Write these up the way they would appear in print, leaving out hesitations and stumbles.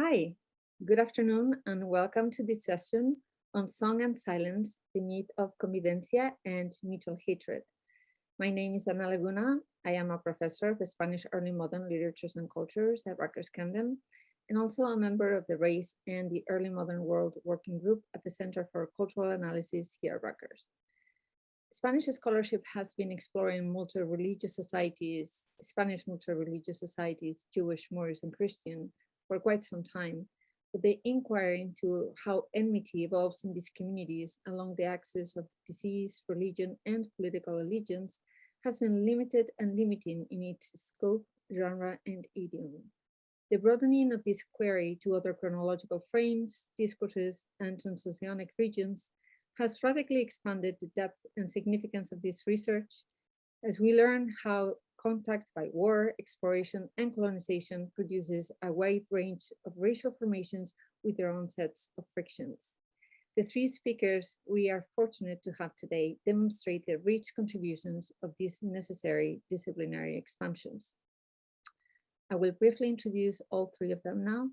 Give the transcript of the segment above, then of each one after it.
Hi, good afternoon, and welcome to this session on Song and Silence, the myth of convivencia and mutual hatred. My name is Ana Laguna. I am a professor of Spanish Early Modern Literatures and Cultures at Rutgers Camden, and also a member of the Race and the Early Modern World Working Group at the Center for Cultural Analysis here at Rutgers. Spanish scholarship has been exploring multi-religious societies, Spanish multi-religious societies, Jewish, Moorish, and Christian, for quite some time, but the inquiry into how enmity evolves in these communities along the axis of disease, religion, and political allegiance has been limited and limiting in its scope, genre, and idiom. The broadening of this query to other chronological frames, discourses, and transoceanic regions has radically expanded the depth and significance of this research as we learn how contact by war, exploration, and colonization produces a wide range of racial formations with their own sets of frictions. The three speakers we are fortunate to have today demonstrate the rich contributions of these necessary disciplinary expansions. I will briefly introduce all three of them now.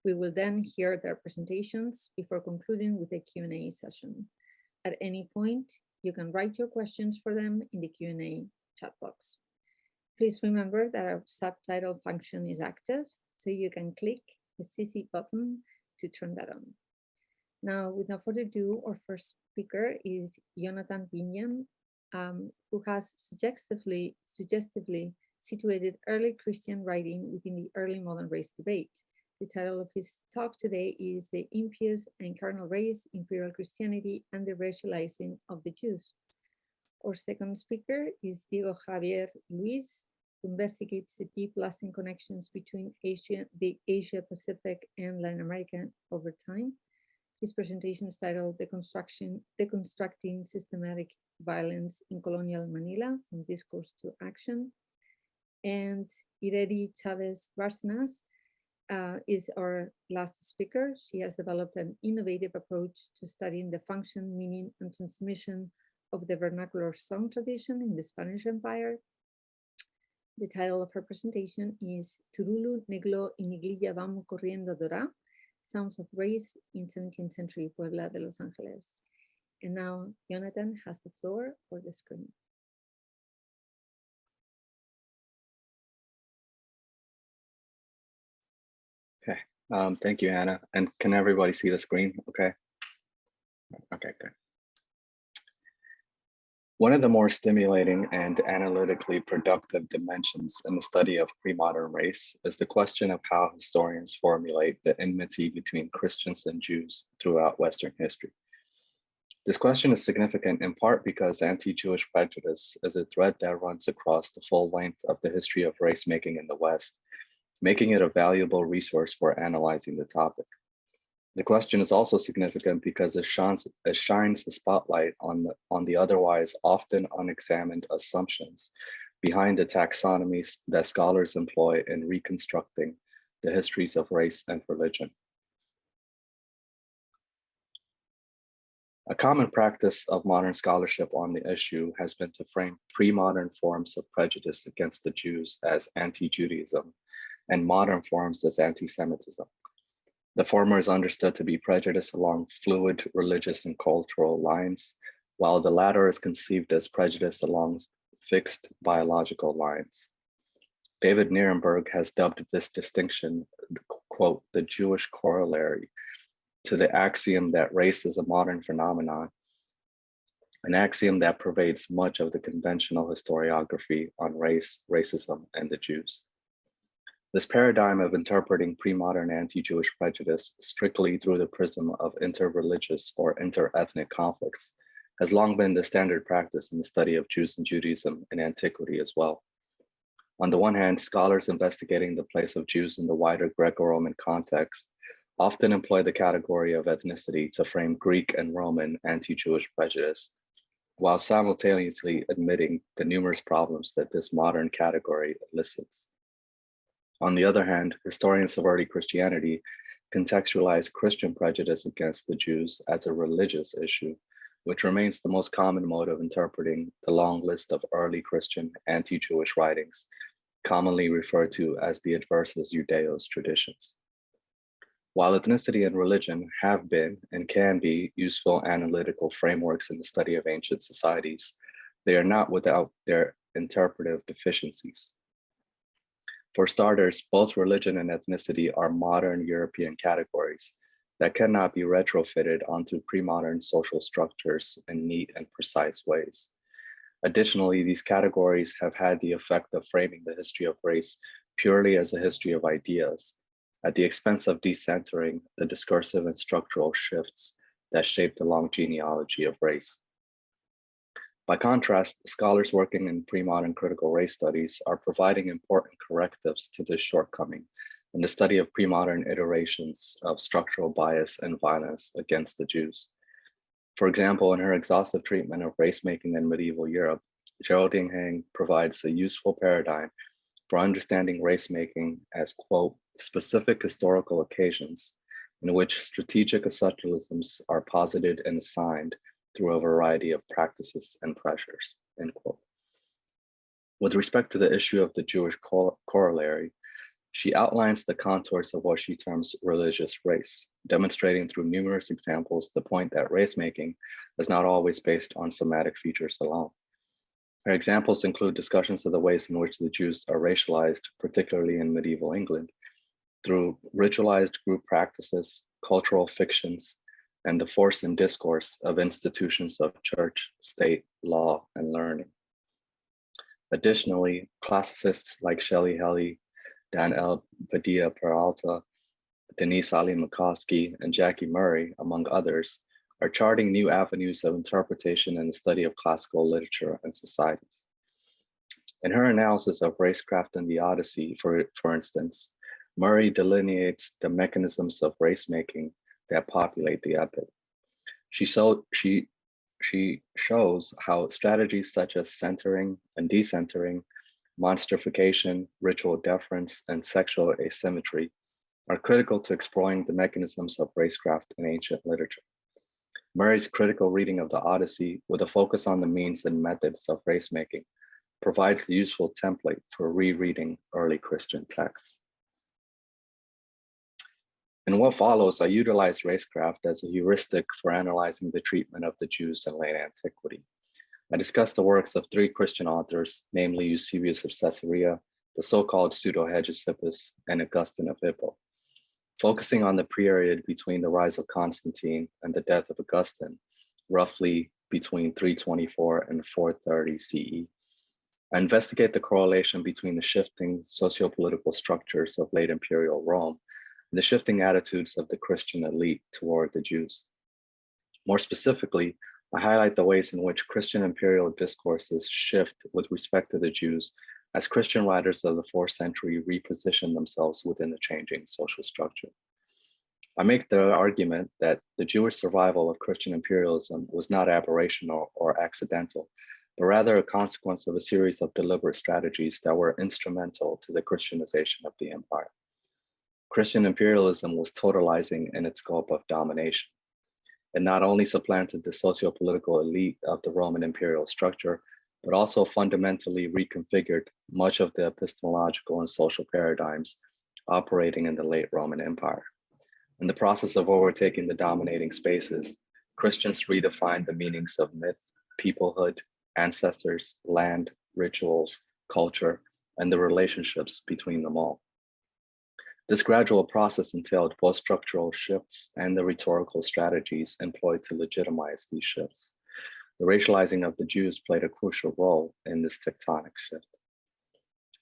We will then hear their presentations before concluding with a Q&A session. At any point, you can write your questions for them in the Q&A chat box. Please remember that our subtitle function is active, so you can click the CC button to turn that on. Now, with no further ado, our first speaker is Yonatan Binyam, who has suggestively situated early Christian writing within the early modern race debate. The title of his talk today is The Impious and Carnal Race, Imperial Christianity, and the Racializing of the Jews. Our second speaker is Diego Javier Luis, who investigates the deep lasting connections between the Asia Pacific and Latin America over time. His presentation is titled Deconstructing Systematic Violence in Colonial Manila, from Discourse to Action. And Ireri Chávez Bárcenas is our last speaker. She has developed an innovative approach to studying the function, meaning, and transmission of the vernacular song tradition in the Spanish Empire. The title of her presentation is Turulu, Neglo y Miglilla Vamos Corriendo Dorá, Sounds of Race in 17th Century Puebla de Los Angeles. And now Yonatan has the floor for the screen. Okay, thank you, Anna. And can everybody see the screen? Okay. Okay, good. One of the more stimulating and analytically productive dimensions in the study of pre-modern race is the question of how historians formulate the enmity between Christians and Jews throughout Western history. This question is significant in part because anti-Jewish prejudice is a thread that runs across the full length of the history of race making in the West, making it a valuable resource for analyzing the topic. The question is also significant because it shines the spotlight on the otherwise often unexamined assumptions behind the taxonomies that scholars employ in reconstructing the histories of race and religion. A common practice of modern scholarship on the issue has been to frame pre-modern forms of prejudice against the Jews as anti-Judaism and modern forms as anti-Semitism. The former is understood to be prejudice along fluid religious and cultural lines, while the latter is conceived as prejudice along fixed biological lines. David Nirenberg has dubbed this distinction, quote, the Jewish Corollary, to the axiom that race is a modern phenomenon, an axiom that pervades much of the conventional historiography on race, racism, and the Jews. This paradigm of interpreting pre-modern anti-Jewish prejudice strictly through the prism of inter-religious or inter-ethnic conflicts has long been the standard practice in the study of Jews and Judaism in antiquity as well. On the one hand, scholars investigating the place of Jews in the wider Greco-Roman context often employ the category of ethnicity to frame Greek and Roman anti-Jewish prejudice, while simultaneously admitting the numerous problems that this modern category elicits. On the other hand, historians of early Christianity contextualize Christian prejudice against the Jews as a religious issue, which remains the most common mode of interpreting the long list of early Christian anti-Jewish writings, commonly referred to as the Adversus Judaeos traditions. While ethnicity and religion have been and can be useful analytical frameworks in the study of ancient societies, they are not without their interpretive deficiencies. For starters, both religion and ethnicity are modern European categories that cannot be retrofitted onto pre-modern social structures in neat and precise ways. Additionally, these categories have had the effect of framing the history of race purely as a history of ideas, at the expense of decentering the discursive and structural shifts that shape the long genealogy of race. By contrast, scholars working in pre-modern critical race studies are providing important correctives to this shortcoming in the study of pre-modern iterations of structural bias and violence against the Jews. For example, in her exhaustive treatment of race-making in medieval Europe, Geraldine Hang provides a useful paradigm for understanding race-making as, quote, specific historical occasions in which strategic essentialisms are posited and assigned through a variety of practices and pressures, end quote. With respect to the issue of the Jewish corollary, she outlines the contours of what she terms religious race, demonstrating through numerous examples the point that race-making is not always based on somatic features alone. Her examples include discussions of the ways in which the Jews are racialized, particularly in medieval England, through ritualized group practices, cultural fictions, and the force and discourse of institutions of church, state, law, and learning. Additionally, classicists like Shelley Helly, Dan L. Padilla Peralta, Denise Ali McCoskey, and Jackie Murray, among others, are charting new avenues of interpretation in the study of classical literature and societies. In her analysis of Racecraft and the Odyssey, for instance, Murray delineates the mechanisms of race-making that populate the epic. She shows how strategies such as centering and decentering, monstrification, ritual deference, and sexual asymmetry are critical to exploring the mechanisms of racecraft in ancient literature. Murray's critical reading of the Odyssey, with a focus on the means and methods of race-making, provides the useful template for rereading early Christian texts. In what follows, I utilize racecraft as a heuristic for analyzing the treatment of the Jews in late antiquity. I discuss the works of three Christian authors, namely Eusebius of Caesarea, the so-called pseudo-Hegesippus, and Augustine of Hippo. Focusing on the period between the rise of Constantine and the death of Augustine, roughly between 324 and 430 CE, I investigate the correlation between the shifting socio-political structures of late imperial Rome and the shifting attitudes of the Christian elite toward the Jews. More specifically, I highlight the ways in which Christian imperial discourses shift with respect to the Jews as Christian writers of the 4th century reposition themselves within the changing social structure. I make the argument that the Jewish survival of Christian imperialism was not aberrational or accidental, but rather a consequence of a series of deliberate strategies that were instrumental to the Christianization of the empire. Christian imperialism was totalizing in its scope of domination. It not only supplanted the socio-political elite of the Roman imperial structure, but also fundamentally reconfigured much of the epistemological and social paradigms operating in the late Roman Empire. In the process of overtaking the dominating spaces, Christians redefined the meanings of myth, peoplehood, ancestors, land, rituals, culture, and the relationships between them all. This gradual process entailed both structural shifts and the rhetorical strategies employed to legitimize these shifts. The racializing of the Jews played a crucial role in this tectonic shift.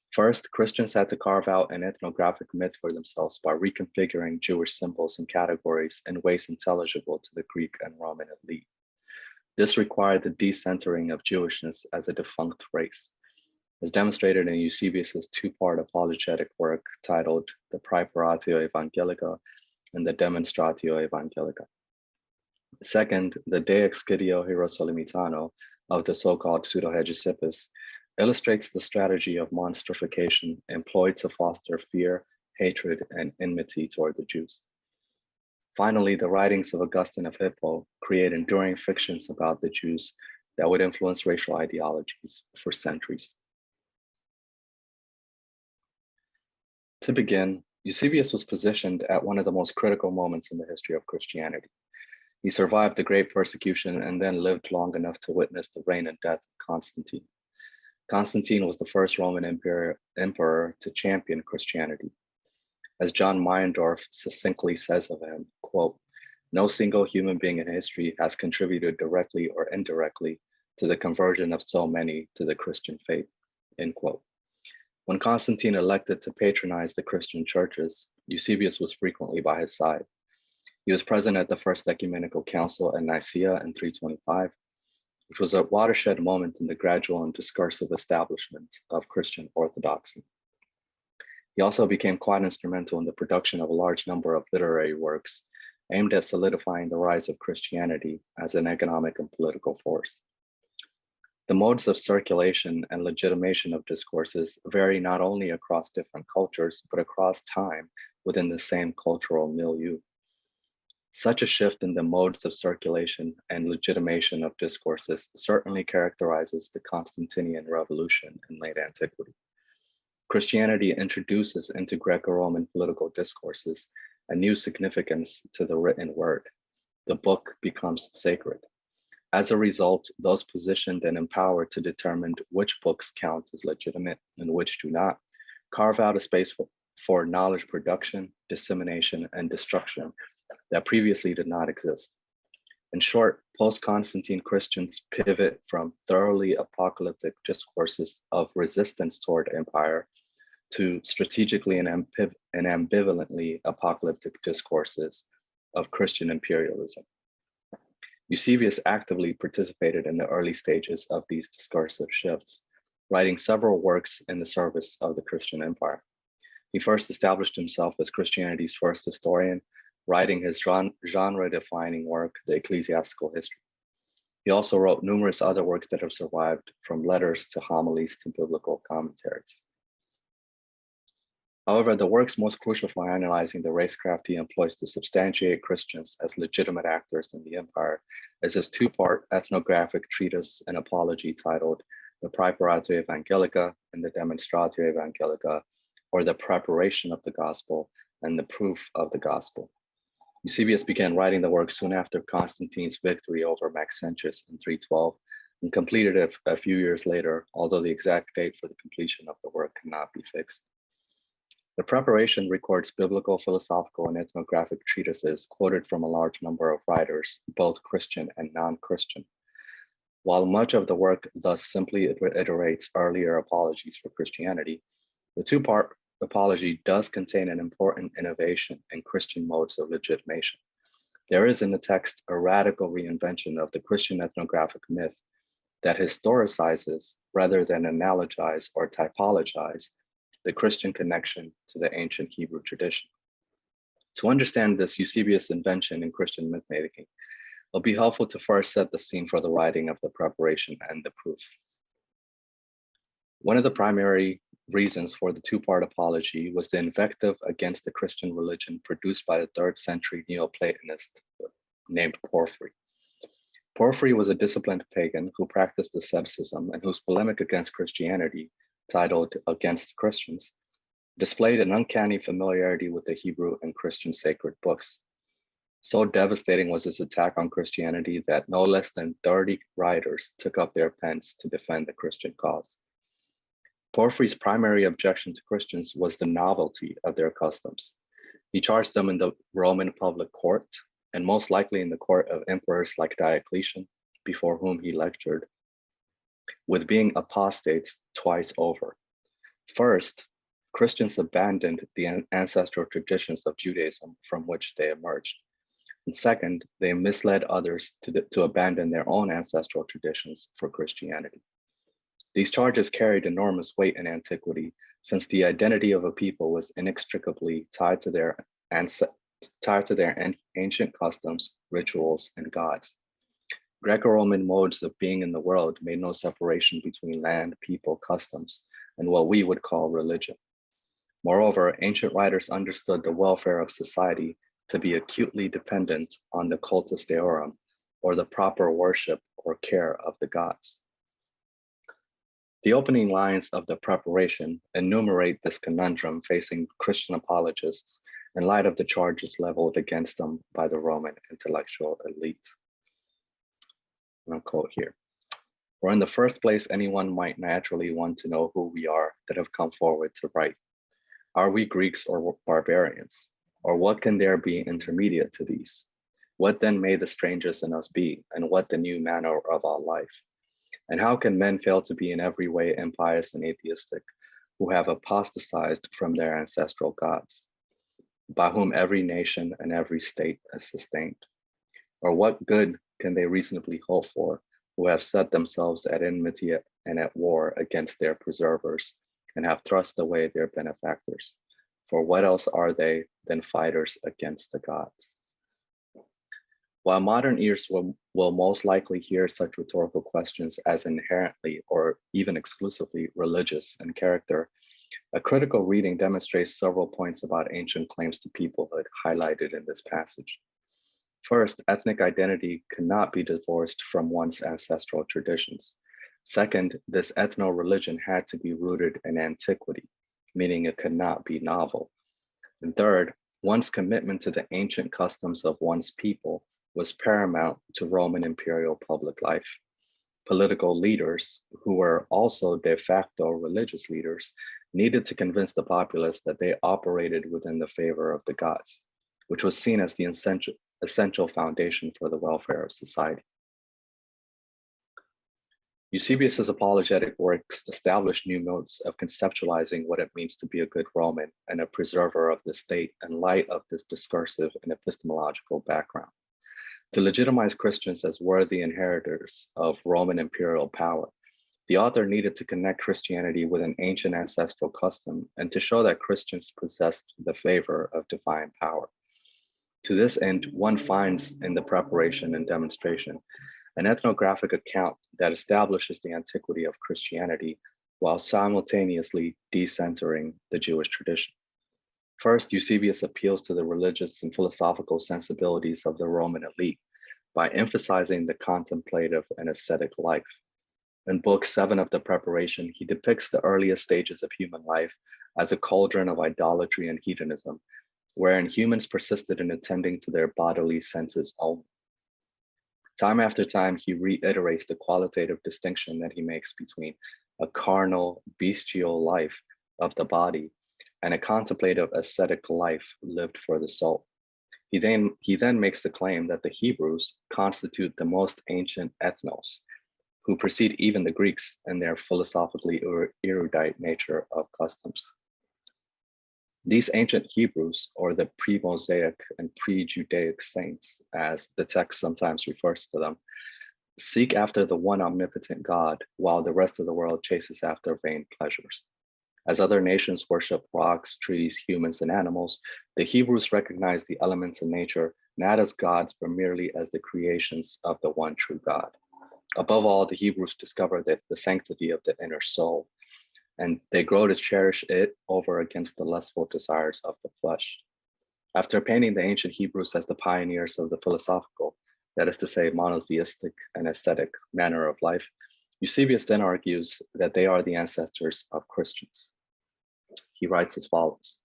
First, Christians had to carve out an ethnographic myth for themselves by reconfiguring Jewish symbols and categories in ways intelligible to the Greek and Roman elite. This required the decentering of Jewishness as a defunct race, as demonstrated in Eusebius's two-part apologetic work titled The Praeparatio Evangelica and the Demonstratio Evangelica. Second, the De Excidio Hierosolimitano of the so-called pseudo-Hegesippus illustrates the strategy of monstrification employed to foster fear, hatred, and enmity toward the Jews. Finally, the writings of Augustine of Hippo create enduring fictions about the Jews that would influence racial ideologies for centuries. To begin, Eusebius was positioned at one of the most critical moments in the history of Christianity. He survived the great persecution and then lived long enough to witness the reign and death of Constantine. Constantine was the first Roman emperor to champion Christianity. As John Meyendorff succinctly says of him, quote, "No single human being in history has contributed directly or indirectly to the conversion of so many to the Christian faith," end quote. When Constantine elected to patronize the Christian churches, Eusebius was frequently by his side. He was present at the First Ecumenical Council at Nicaea in 325, which was a watershed moment in the gradual and discursive establishment of Christian orthodoxy. He also became quite instrumental in the production of a large number of literary works aimed at solidifying the rise of Christianity as an economic and political force. The modes of circulation and legitimation of discourses vary not only across different cultures, but across time within the same cultural milieu. Such a shift in the modes of circulation and legitimation of discourses certainly characterizes the Constantinian revolution in late antiquity. Christianity introduces into Greco-Roman political discourses a new significance to the written word. The book becomes sacred. As a result, those positioned and empowered to determine which books count as legitimate and which do not, carve out a space for knowledge production, dissemination, and destruction that previously did not exist. In short, post-Constantine Christians pivot from thoroughly apocalyptic discourses of resistance toward empire to strategically and ambivalently apocalyptic discourses of Christian imperialism. Eusebius actively participated in the early stages of these discursive shifts, writing several works in the service of the Christian empire. He first established himself as Christianity's first historian, writing his genre-defining work, The Ecclesiastical History. He also wrote numerous other works that have survived, from letters to homilies to biblical commentaries. However, the works most crucial for analyzing the racecraft he employs to substantiate Christians as legitimate actors in the empire is his two-part ethnographic treatise and apology titled The Praeparatio Evangelica and the Demonstratio Evangelica, or The Preparation of the Gospel and the Proof of the Gospel. Eusebius began writing the work soon after Constantine's victory over Maxentius in 312 and completed it a few years later, although the exact date for the completion of the work cannot be fixed. The preparation records biblical, philosophical, and ethnographic treatises quoted from a large number of writers, both Christian and non-Christian. While much of the work thus simply iterates earlier apologies for Christianity, the two-part apology does contain an important innovation in Christian modes of legitimation. There is in the text a radical reinvention of the Christian ethnographic myth that historicizes rather than analogize or typologize the Christian connection to the ancient Hebrew tradition. To understand this Eusebius invention in Christian myth-making, it'll be helpful to first set the scene for the writing of the preparation and the proof. One of the primary reasons for the two-part apology was the invective against the Christian religion produced by the 3rd century Neoplatonist named Porphyry. Porphyry was a disciplined pagan who practiced asceticism and whose polemic against Christianity, titled Against Christians, displayed an uncanny familiarity with the Hebrew and Christian sacred books. So devastating was his attack on Christianity that no less than 30 writers took up their pens to defend the Christian cause. Porphyry's primary objection to Christians was the novelty of their customs. He charged them in the Roman public court, and most likely in the court of emperors like Diocletian, before whom he lectured, with being apostates twice over. First, Christians abandoned the ancestral traditions of Judaism from which they emerged. And second, they misled others to abandon their own ancestral traditions for Christianity. These charges carried enormous weight in antiquity, since the identity of a people was inextricably tied to their ancient customs, rituals, and gods. Greco-Roman modes of being in the world made no separation between land, people, customs, and what we would call religion. Moreover, ancient writers understood the welfare of society to be acutely dependent on the cultus deorum, or the proper worship or care of the gods. The opening lines of the preparation enumerate this conundrum facing Christian apologists in light of the charges leveled against them by the Roman intellectual elite. And I'll quote here. For in the first place, anyone might naturally want to know who we are that have come forward to write. Are we Greeks or barbarians? Or what can there be intermediate to these? What then may the strangers in us be, and what the new manner of our life? And how can men fail to be in every way impious and atheistic, who have apostatized from their ancestral gods, by whom every nation and every state is sustained? Or what good can they reasonably hope for, who have set themselves at enmity and at war against their preservers, and have thrust away their benefactors? For what else are they than fighters against the gods? While modern ears will most likely hear such rhetorical questions as inherently or even exclusively religious in character, a critical reading demonstrates several points about ancient claims to peoplehood highlighted in this passage. First, ethnic identity cannot be divorced from one's ancestral traditions. Second, this ethno-religion had to be rooted in antiquity, meaning it could not be novel. And third, one's commitment to the ancient customs of one's people was paramount to Roman imperial public life. Political leaders, who were also de facto religious leaders, needed to convince the populace that they operated within the favor of the gods, which was seen as the essential foundation for the welfare of society. Eusebius's apologetic works established new modes of conceptualizing what it means to be a good Roman and a preserver of the state in light of this discursive and epistemological background. To legitimize Christians as worthy inheritors of Roman imperial power, the author needed to connect Christianity with an ancient ancestral custom and to show that Christians possessed the favor of divine power. To this end, one finds in the preparation and demonstration an ethnographic account that establishes the antiquity of Christianity while simultaneously decentering the Jewish tradition. First, Eusebius appeals to the religious and philosophical sensibilities of the Roman elite by emphasizing the contemplative and ascetic life. In Book 7 of the Preparation, he depicts the earliest stages of human life as a cauldron of idolatry and hedonism, wherein humans persisted in attending to their bodily senses only. Time after time, he reiterates the qualitative distinction that he makes between a carnal, bestial life of the body and a contemplative ascetic life lived for the soul. He then makes the claim that the Hebrews constitute the most ancient ethnos, who precede even the Greeks in their philosophically erudite nature of customs. These ancient Hebrews, or the pre-Mosaic and pre-Judaic saints, as the text sometimes refers to them, seek after the one omnipotent God, while the rest of the world chases after vain pleasures. As other nations worship rocks, trees, humans, and animals, the Hebrews recognize the elements in nature not as gods, but merely as the creations of the one true God. Above all, the Hebrews discover that the sanctity of the inner soul, and they grow to cherish it over against the lustful desires of the flesh. After painting the ancient Hebrews as the pioneers of the philosophical, that is to say, monotheistic and ascetic manner of life, Eusebius then argues that they are the ancestors of Christians. He writes as follows: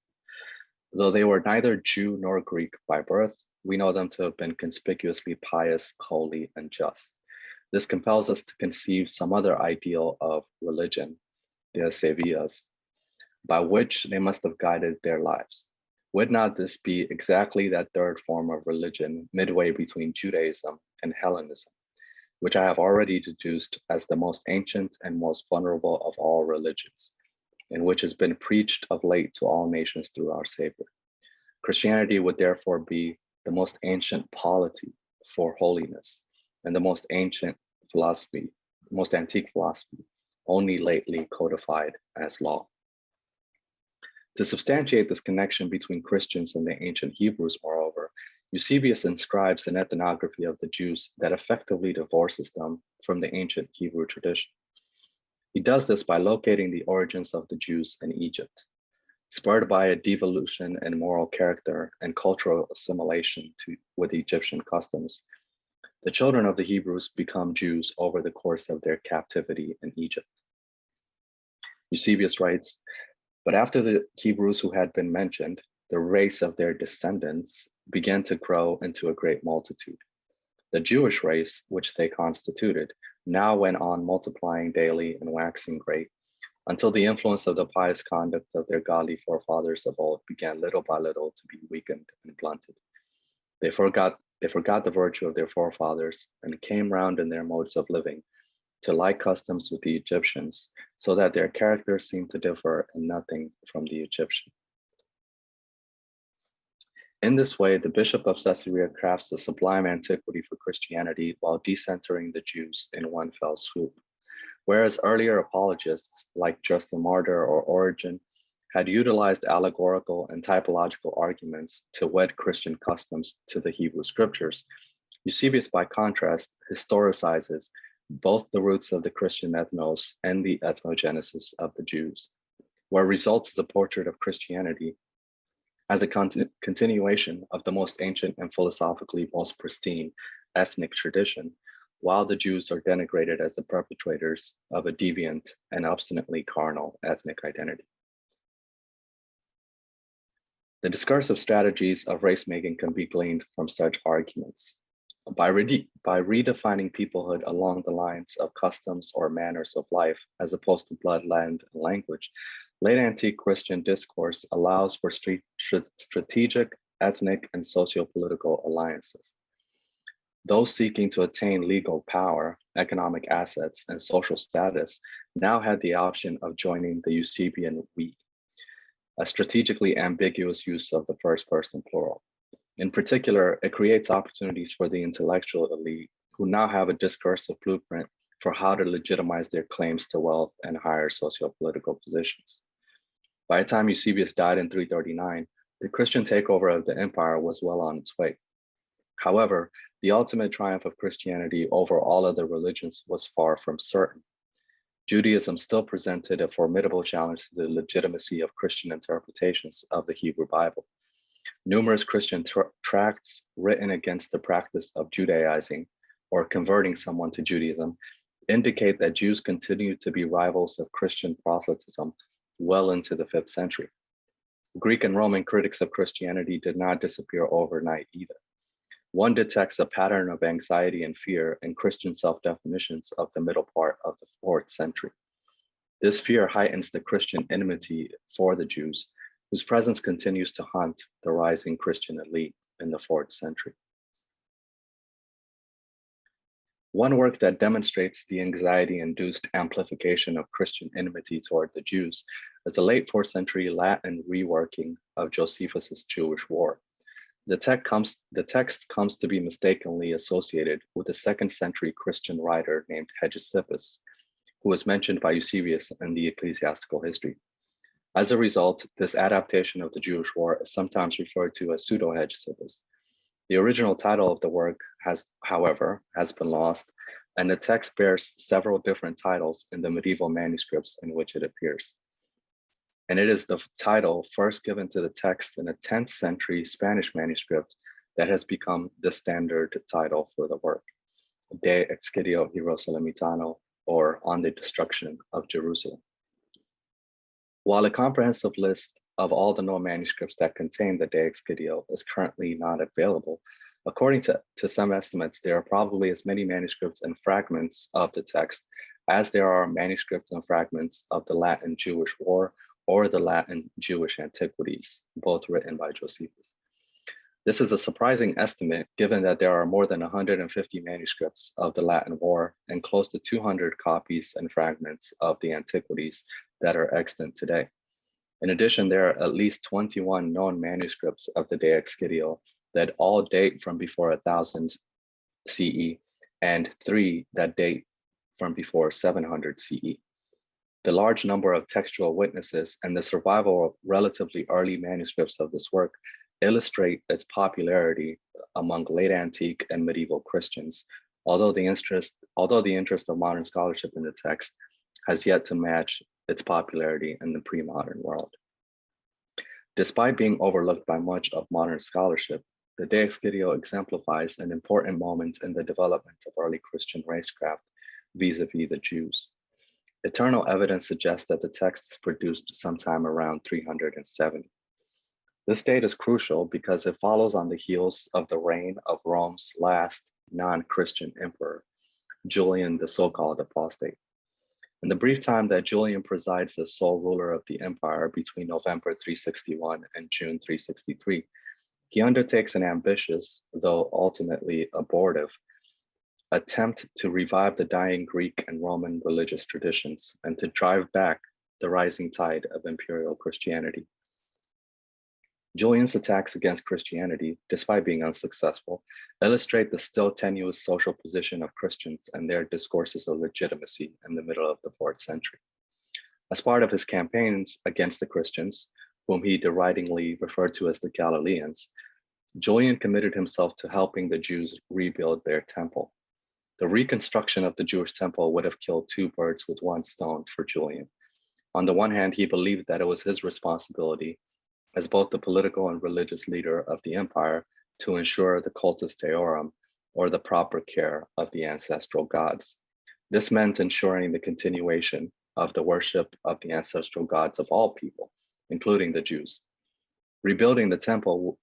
though they were neither Jew nor Greek by birth, we know them to have been conspicuously pious, holy, and just. This compels us to conceive some other ideal of religion, the Sevillas, by which they must have guided their lives. Would not this be exactly that third form of religion midway between Judaism and Hellenism, which I have already deduced as the most ancient and most vulnerable of all religions, and which has been preached of late to all nations through our Savior? Christianity would therefore be the most ancient polity for holiness, and the most ancient philosophy, most antique philosophy, only lately codified as law. To substantiate this connection between Christians and the ancient Hebrews, moreover, Eusebius inscribes an ethnography of the Jews that effectively divorces them from the ancient Hebrew tradition. He does this by locating the origins of the Jews in Egypt. Spurred by a devolution in moral character and cultural assimilation with Egyptian customs, the children of the Hebrews become Jews over the course of their captivity in Egypt. Eusebius writes, "But after the Hebrews who had been mentioned, the race of their descendants began to grow into a great multitude. The Jewish race, which they constituted, now went on multiplying daily and waxing great, until the influence of the pious conduct of their godly forefathers of old began little by little to be weakened and blunted. They forgot the virtue of their forefathers and came round in their modes of living to like customs with the Egyptians, so that their characters seemed to differ in nothing from the Egyptian." In this way, the Bishop of Caesarea crafts a sublime antiquity for Christianity while decentering the Jews in one fell swoop. Whereas earlier apologists like Justin Martyr or Origen had utilized allegorical and typological arguments to wed Christian customs to the Hebrew scriptures, Eusebius, by contrast, historicizes both the roots of the Christian ethnos and the ethnogenesis of the Jews. Where results is a portrait of Christianity as a continuation of the most ancient and philosophically most pristine ethnic tradition, while the Jews are denigrated as the perpetrators of a deviant and obstinately carnal ethnic identity. The discursive strategies of race-making can be gleaned from such arguments. By redefining peoplehood along the lines of customs or manners of life, as opposed to blood, land, and language, late antique Christian discourse allows for strategic, ethnic, and socio-political alliances. Those seeking to attain legal power, economic assets, and social status now had the option of joining the Eusebian we, a strategically ambiguous use of the first person plural. In particular, it creates opportunities for the intellectual elite who now have a discursive blueprint for how to legitimize their claims to wealth and higher socio-political positions. By the time Eusebius died in 339, the Christian takeover of the empire was well on its way. However, the ultimate triumph of Christianity over all other religions was far from certain. Judaism still presented a formidable challenge to the legitimacy of Christian interpretations of the Hebrew Bible. Numerous Christian tracts written against the practice of Judaizing or converting someone to Judaism indicate that Jews continued to be rivals of Christian proselytism well into the 5th century. Greek and Roman critics of Christianity did not disappear overnight either. One detects a pattern of anxiety and fear in Christian self-definitions of the middle part of the 4th century. This fear heightens the Christian enmity for the Jews, whose presence continues to haunt the rising Christian elite in the 4th century. One work that demonstrates the anxiety-induced amplification of Christian enmity toward the Jews is the late 4th century Latin reworking of Josephus's Jewish War. The text comes to be mistakenly associated with a 2nd century Christian writer named Josephus, who was mentioned by Eusebius in the ecclesiastical history. As a result, this adaptation of the Jewish War is sometimes referred to as pseudo-Josephus. The original title of the work however, has been lost, and the text bears several different titles in the medieval manuscripts in which it appears. And it is the title first given to the text in a 10th century Spanish manuscript that has become the standard title for the work, De Excidio Hierosolimitano, or On the Destruction of Jerusalem. While a comprehensive list of all the known manuscripts that contain the De Excidio is currently not available, according to some estimates, there are probably as many manuscripts and fragments of the text as there are manuscripts and fragments of the Latin Jewish War or the Latin Jewish Antiquities, both written by Josephus. This is a surprising estimate given that there are more than 150 manuscripts of the Latin War and close to 200 copies and fragments of the Antiquities that are extant today. In addition, there are at least 21 known manuscripts of the De Excidio that all date from before 1000 CE and 3 that date from before 700 CE. The large number of textual witnesses and the survival of relatively early manuscripts of this work illustrate its popularity among late antique and medieval Christians, although the interest of modern scholarship in the text has yet to match its popularity in the pre-modern world. Despite being overlooked by much of modern scholarship, the De Excidio exemplifies an important moment in the development of early Christian racecraft vis-a-vis the Jews. Eternal evidence suggests that the text is produced sometime around 370. This date is crucial because it follows on the heels of the reign of Rome's last non-Christian emperor, Julian, the so-called apostate. In the brief time that Julian presides as sole ruler of the empire between November 361 and June 363, he undertakes an ambitious, though ultimately abortive, attempt to revive the dying Greek and Roman religious traditions and to drive back the rising tide of imperial Christianity. Julian's attacks against Christianity, despite being unsuccessful, illustrate the still tenuous social position of Christians and their discourses of legitimacy in the middle of the 4th century. As part of his campaigns against the Christians, whom he deridingly referred to as the Galileans, Julian committed himself to helping the Jews rebuild their temple. The reconstruction of the Jewish temple would have killed two birds with one stone for Julian. On the one hand, he believed that it was his responsibility as both the political and religious leader of the empire to ensure the cultus deorum, or the proper care of the ancestral gods. This meant ensuring the continuation of the worship of the ancestral gods of all people, including the Jews. Rebuilding the temple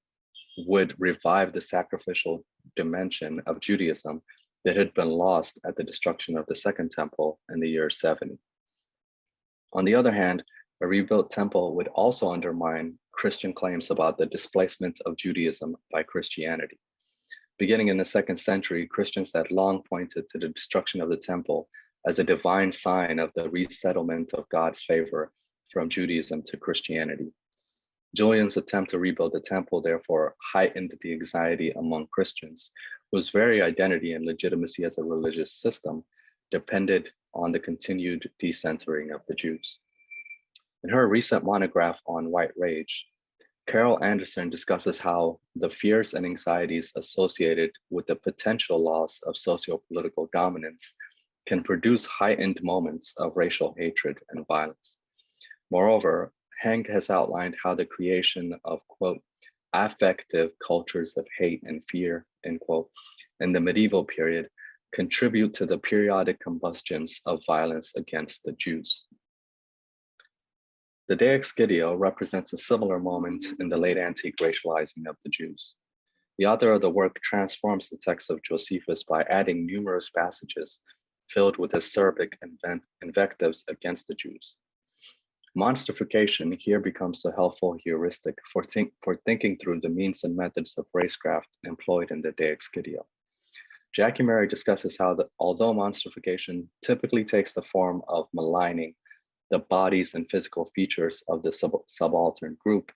would revive the sacrificial dimension of Judaism that had been lost at the destruction of the Second Temple in the year 70. On the other hand, a rebuilt temple would also undermine Christian claims about the displacement of Judaism by Christianity. Beginning in the 2nd century, Christians had long pointed to the destruction of the temple as a divine sign of the resettlement of God's favor from Judaism to Christianity. Julian's attempt to rebuild the temple therefore heightened the anxiety among Christians, whose very identity and legitimacy as a religious system depended on the continued decentering of the Jews. In her recent monograph on white rage, Carol Anderson discusses how the fears and anxieties associated with the potential loss of socio-political dominance can produce heightened moments of racial hatred and violence. Moreover, Heng has outlined how the creation of, quote, affective cultures of hate and fear, end quote, in the medieval period contribute to the periodic combustions of violence against the Jews. The De Excidio represents a similar moment in the late antique racializing of the Jews. The author of the work transforms the text of Josephus by adding numerous passages filled with acerbic invectives against the Jews. Monstrification here becomes a helpful heuristic for thinking through the means and methods of racecraft employed in the De Excidio. Jackie Murray discusses how although monstrification typically takes the form of maligning the bodies and physical features of the subaltern group,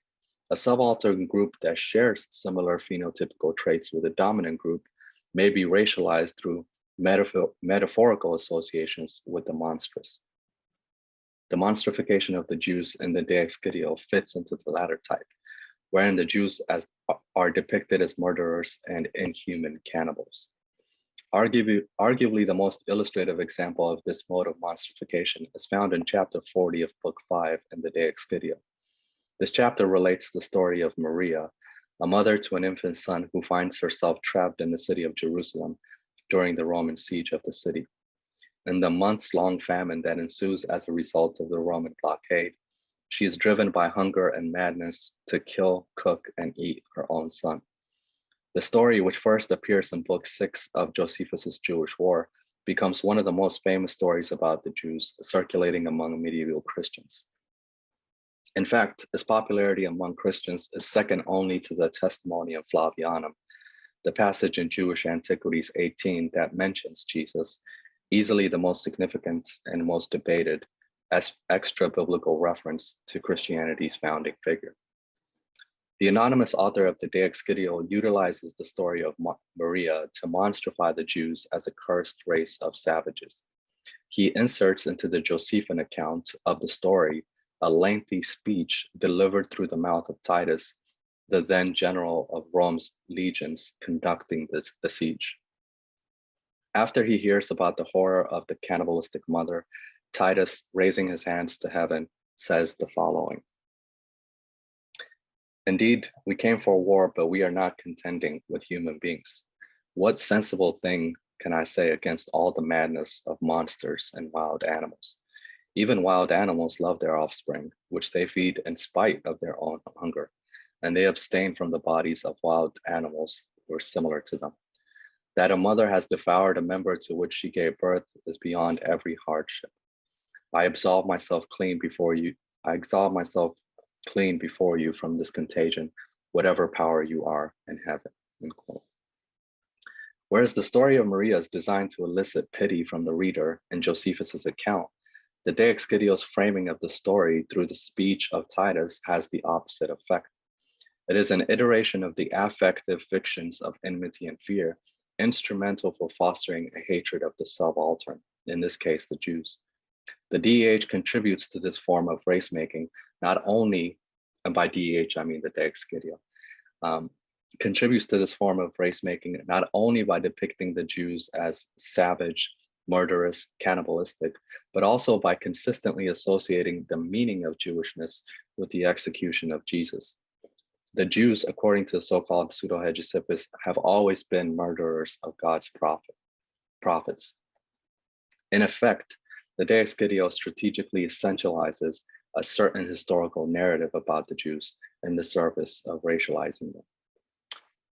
a subaltern group that shares similar phenotypical traits with a dominant group may be racialized through metaphorical associations with the monstrous. The monstrification of the Jews in the De Excidio fits into the latter type, wherein the Jews are depicted as murderers and inhuman cannibals. Arguably the most illustrative example of this mode of monstrification is found in chapter 40 of book 5 in the De Excidio. This chapter relates the story of Maria, a mother to an infant son who finds herself trapped in the city of Jerusalem during the Roman siege of the city. In the months-long famine that ensues as a result of the Roman blockade, she is driven by hunger and madness to kill, cook, and eat her own son. The story, which first appears in book 6 of Josephus' Jewish War, becomes one of the most famous stories about the Jews circulating among medieval Christians. In fact, its popularity among Christians is second only to the testimony of Flavianum, the passage in Jewish Antiquities 18 that mentions Jesus, easily the most significant and most debated as extra-biblical reference to Christianity's founding figure. The anonymous author of the De Excidio utilizes the story of Maria to monstrify the Jews as a cursed race of savages. He inserts into the Josephine account of the story a lengthy speech delivered through the mouth of Titus, the then general of Rome's legions conducting the siege. After he hears about the horror of the cannibalistic mother, Titus, raising his hands to heaven, says the following: "Indeed, we came for war, but we are not contending with human beings. What sensible thing can I say against all the madness of monsters and wild animals? Even wild animals love their offspring, which they feed in spite of their own hunger, and they abstain from the bodies of wild animals who are similar to them. That a mother has devoured a member to which she gave birth is beyond every hardship. I absolve myself clean before you. I absolve myself clean before you from this contagion, whatever power you are in heaven. End quote. Whereas the story of Maria is designed to elicit pity from the reader in Josephus's account, the De Excidio's framing of the story through the speech of Titus has the opposite effect. It is an iteration of the affective fictions of enmity and fear, instrumental for fostering a hatred of the subaltern, in this case, the Jews. The DEH contributes to this form of race making, not only, and by DEH I mean the De Excidio, contributes to this form of race making not only by depicting the Jews as savage, murderous, cannibalistic, but also by consistently associating the meaning of Jewishness with the execution of Jesus. The Jews, according to the so-called pseudo-Hegesippus, have always been murderers of God's prophets. In effect, the De Excidio strategically essentializes a certain historical narrative about the Jews in the service of racializing them.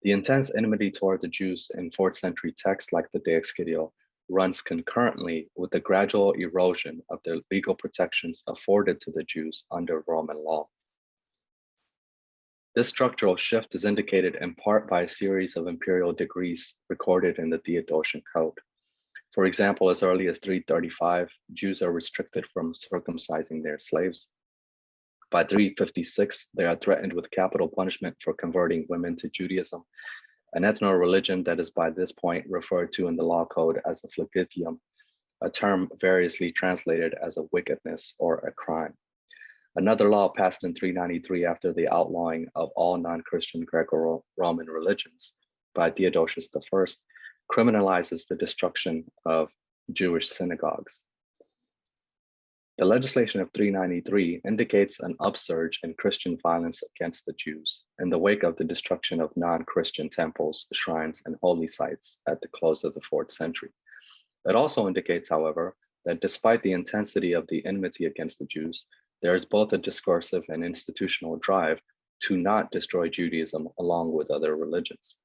The intense enmity toward the Jews in 4th century texts like the De Excidio runs concurrently with the gradual erosion of the legal protections afforded to the Jews under Roman law. This structural shift is indicated in part by a series of imperial decrees recorded in the Theodosian Code. For example, as early as 335, Jews are restricted from circumcising their slaves. By 356, they are threatened with capital punishment for converting women to Judaism, an ethno-religion that is by this point referred to in the law code as a flagitium, a term variously translated as a wickedness or a crime. Another law passed in 393 after the outlawing of all non-Christian Greco-Roman religions by Theodosius I criminalizes the destruction of Jewish synagogues. The legislation of 393 indicates an upsurge in Christian violence against the Jews in the wake of the destruction of non-Christian temples, shrines, and holy sites at the close of the 4th century. It also indicates, however, that despite the intensity of the enmity against the Jews, there is both a discursive and institutional drive to not destroy Judaism along with other religions.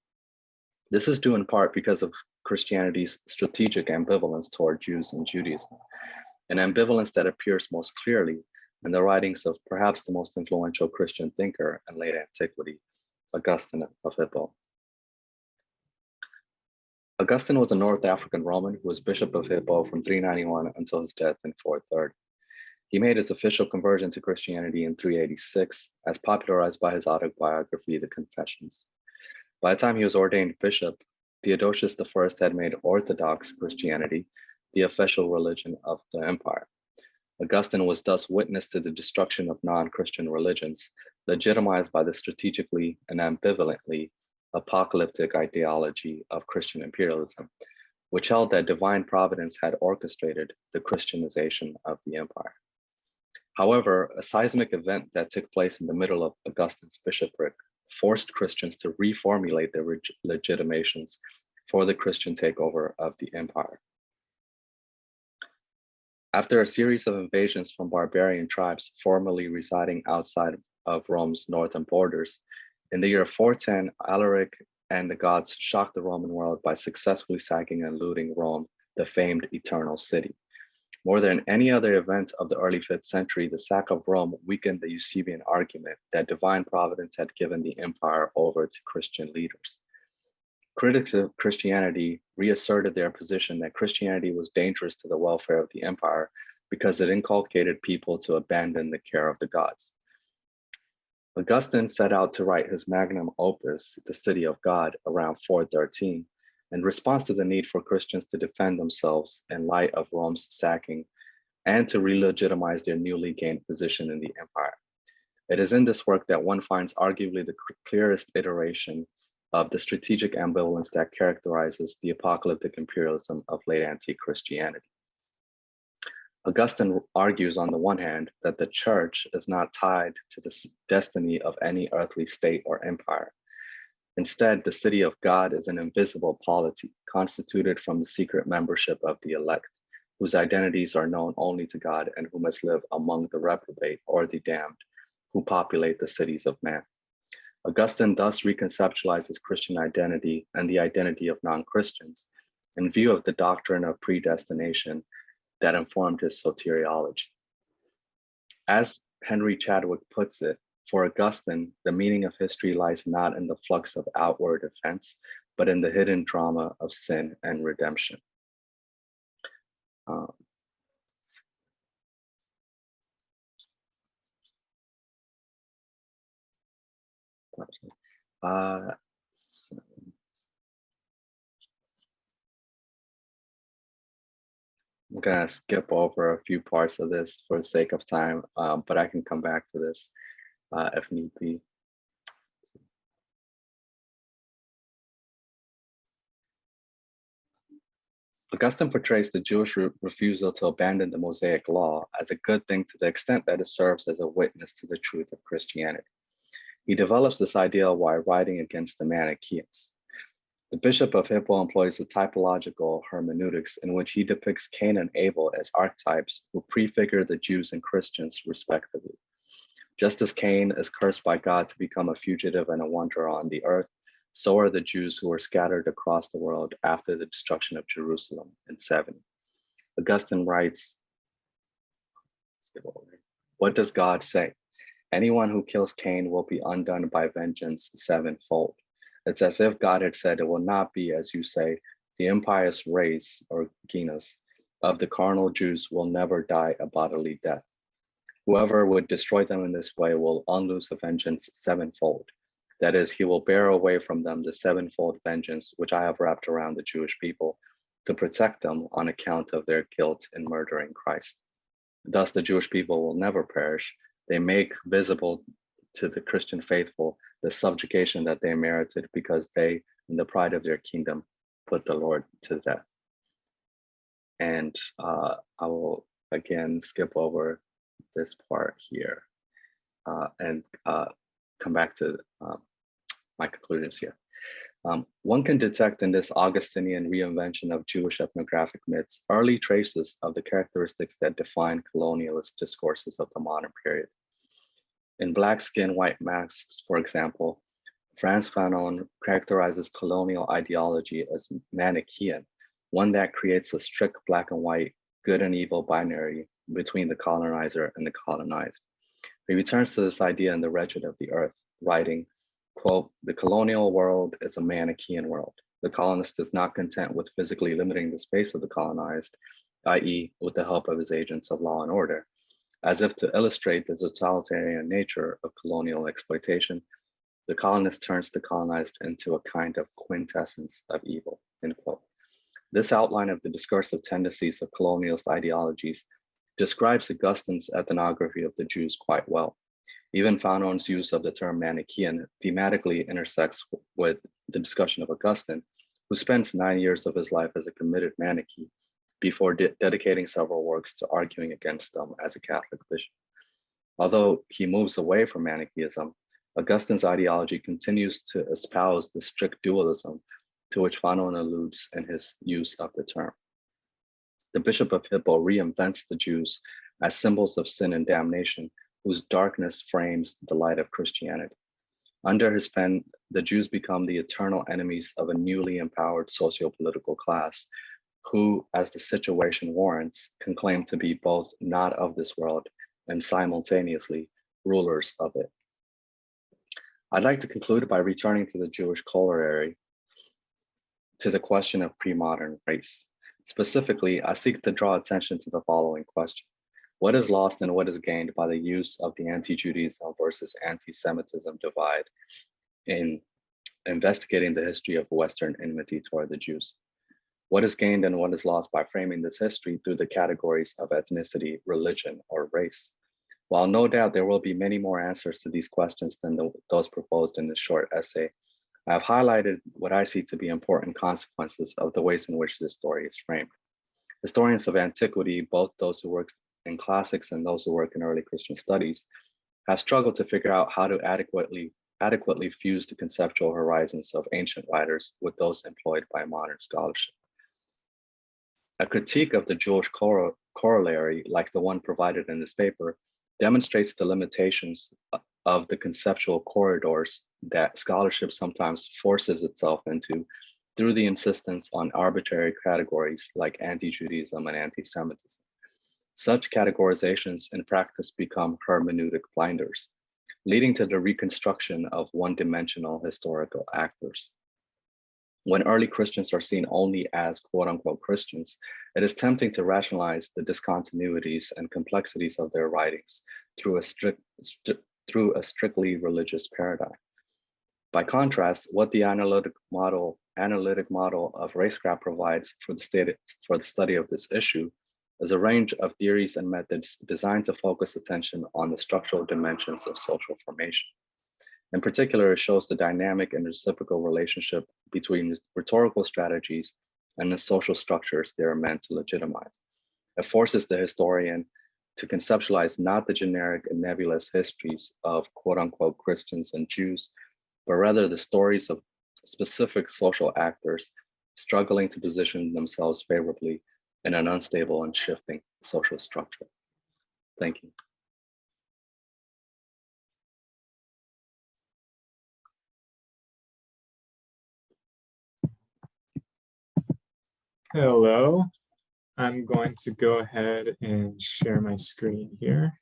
This is due in part because of Christianity's strategic ambivalence toward Jews and Judaism, an ambivalence that appears most clearly in the writings of perhaps the most influential Christian thinker in late antiquity, Augustine of Hippo. Augustine was a North African Roman who was Bishop of Hippo from 391 until his death in 430. He made his official conversion to Christianity in 386, as popularized by his autobiography, The Confessions. By the time he was ordained bishop, Theodosius I had made Orthodox Christianity the official religion of the empire. Augustine was thus witness to the destruction of non-Christian religions, legitimized by the strategically and ambivalently apocalyptic ideology of Christian imperialism, which held that divine providence had orchestrated the Christianization of the empire. However, a seismic event that took place in the middle of Augustine's bishopric forced Christians to reformulate their legitimations for the Christian takeover of the empire. After a series of invasions from barbarian tribes formerly residing outside of Rome's northern borders, in the year 410, Alaric and the Goths shocked the Roman world by successfully sacking and looting Rome, the famed Eternal City. More than any other event of the early 5th century, the sack of Rome weakened the Eusebian argument that divine providence had given the empire over to Christian leaders. Critics of Christianity reasserted their position that Christianity was dangerous to the welfare of the empire because it inculcated people to abandon the care of the gods. Augustine set out to write his magnum opus, The City of God, around 413, in response to the need for Christians to defend themselves in light of Rome's sacking and to re-legitimize their newly gained position in the empire. It is in this work that one finds arguably the clearest iteration of the strategic ambivalence that characterizes the apocalyptic imperialism of late antique Christianity. Augustine argues on the one hand that the church is not tied to the destiny of any earthly state or empire. Instead, the city of God is an invisible polity constituted from the secret membership of the elect, whose identities are known only to God and who must live among the reprobate or the damned, who populate the cities of man. Augustine thus reconceptualizes Christian identity and the identity of non-Christians in view of the doctrine of predestination that informed his soteriology. As Henry Chadwick puts it, for Augustine, the meaning of history lies not in the flux of outward events, but in the hidden drama of sin and redemption. I'm gonna skip over a few parts of this for the sake of time, but I can come back to this if need be. Augustine portrays the Jewish refusal to abandon the Mosaic law as a good thing to the extent that it serves as a witness to the truth of Christianity. He develops this idea while writing against the Manichaeans. The Bishop of Hippo employs a typological hermeneutics in which he depicts Cain and Abel as archetypes who prefigure the Jews and Christians respectively. Just as Cain is cursed by God to become a fugitive and a wanderer on the earth, so are the Jews who were scattered across the world after the destruction of Jerusalem in 70. Augustine writes, what does God say? Anyone who kills Cain will be undone by vengeance sevenfold. It's as if God had said, it will not be, as you say, the impious race or genus of the carnal Jews will never die a bodily death. Whoever would destroy them in this way will unloose the vengeance sevenfold. That is, he will bear away from them the sevenfold vengeance which I have wrapped around the Jewish people to protect them on account of their guilt in murdering Christ. Thus, the Jewish people will never perish. They make visible to the Christian faithful the subjugation that they merited because they, in the pride of their kingdom, put the Lord to death. And I will again skip over this part here and come back to my conclusions here. One can detect in this Augustinian reinvention of Jewish ethnographic myths early traces of the characteristics that define colonialist discourses of the modern period. In Black Skin, White Masks, for example, Frantz Fanon characterizes colonial ideology as Manichaean, one that creates a strict black and white, good and evil binary between the colonizer and the colonized. He returns to this idea in The Wretched of the Earth, writing, quote, the colonial world is a Manichaean world. The colonist is not content with physically limiting the space of the colonized, i.e. with the help of his agents of law and order. As if to illustrate the totalitarian nature of colonial exploitation, the colonist turns the colonized into a kind of quintessence of evil, end quote. This outline of the discursive tendencies of colonialist ideologies describes Augustine's ethnography of the Jews quite well. Even Fanon's use of the term Manichaean thematically intersects with the discussion of Augustine, who spends 9 years of his life as a committed Manichae before dedicating several works to arguing against them as a Catholic bishop. Although he moves away from Manichaeism, Augustine's ideology continues to espouse the strict dualism to which Fanon alludes in his use of the term. The Bishop of Hippo reinvents the Jews as symbols of sin and damnation, whose darkness frames the light of Christianity. Under his pen, the Jews become the eternal enemies of a newly empowered socio-political class, who, as the situation warrants, can claim to be both not of this world and simultaneously rulers of it. I'd like to conclude by returning to the Jewish Corollary to the question of pre-modern race. Specifically, I seek to draw attention to the following question. What is lost and what is gained by the use of the anti-Judaism versus anti-Semitism divide in investigating the history of Western enmity toward the Jews? What is gained and what is lost by framing this history through the categories of ethnicity, religion, or race? While no doubt there will be many more answers to these questions than those proposed in this short essay, I have highlighted what I see to be important consequences of the ways in which this story is framed. Historians of antiquity, both those who work in classics and those who work in early Christian studies, have struggled to figure out how to adequately fuse the conceptual horizons of ancient writers with those employed by modern scholarship. A critique of the Jewish corollary, like the one provided in this paper, demonstrates the limitations of the conceptual corridors that scholarship sometimes forces itself into through the insistence on arbitrary categories like anti-Judaism and anti-Semitism. Such categorizations in practice become hermeneutic blinders, leading to the reconstruction of one-dimensional historical actors. When early Christians are seen only as quote-unquote Christians, it is tempting to rationalize the discontinuities and complexities of their writings through a strictly religious paradigm. By contrast, what the analytic model of Racecraft provides for the study of this issue is a range of theories and methods designed to focus attention on the structural dimensions of social formation. In particular, it shows the dynamic and reciprocal relationship between rhetorical strategies and the social structures they are meant to legitimize. It forces the historian to conceptualize not the generic and nebulous histories of quote-unquote Christians and Jews, but rather the stories of specific social actors struggling to position themselves favorably in an unstable and shifting social structure. Thank you. Hello, I'm going to go ahead and share my screen here.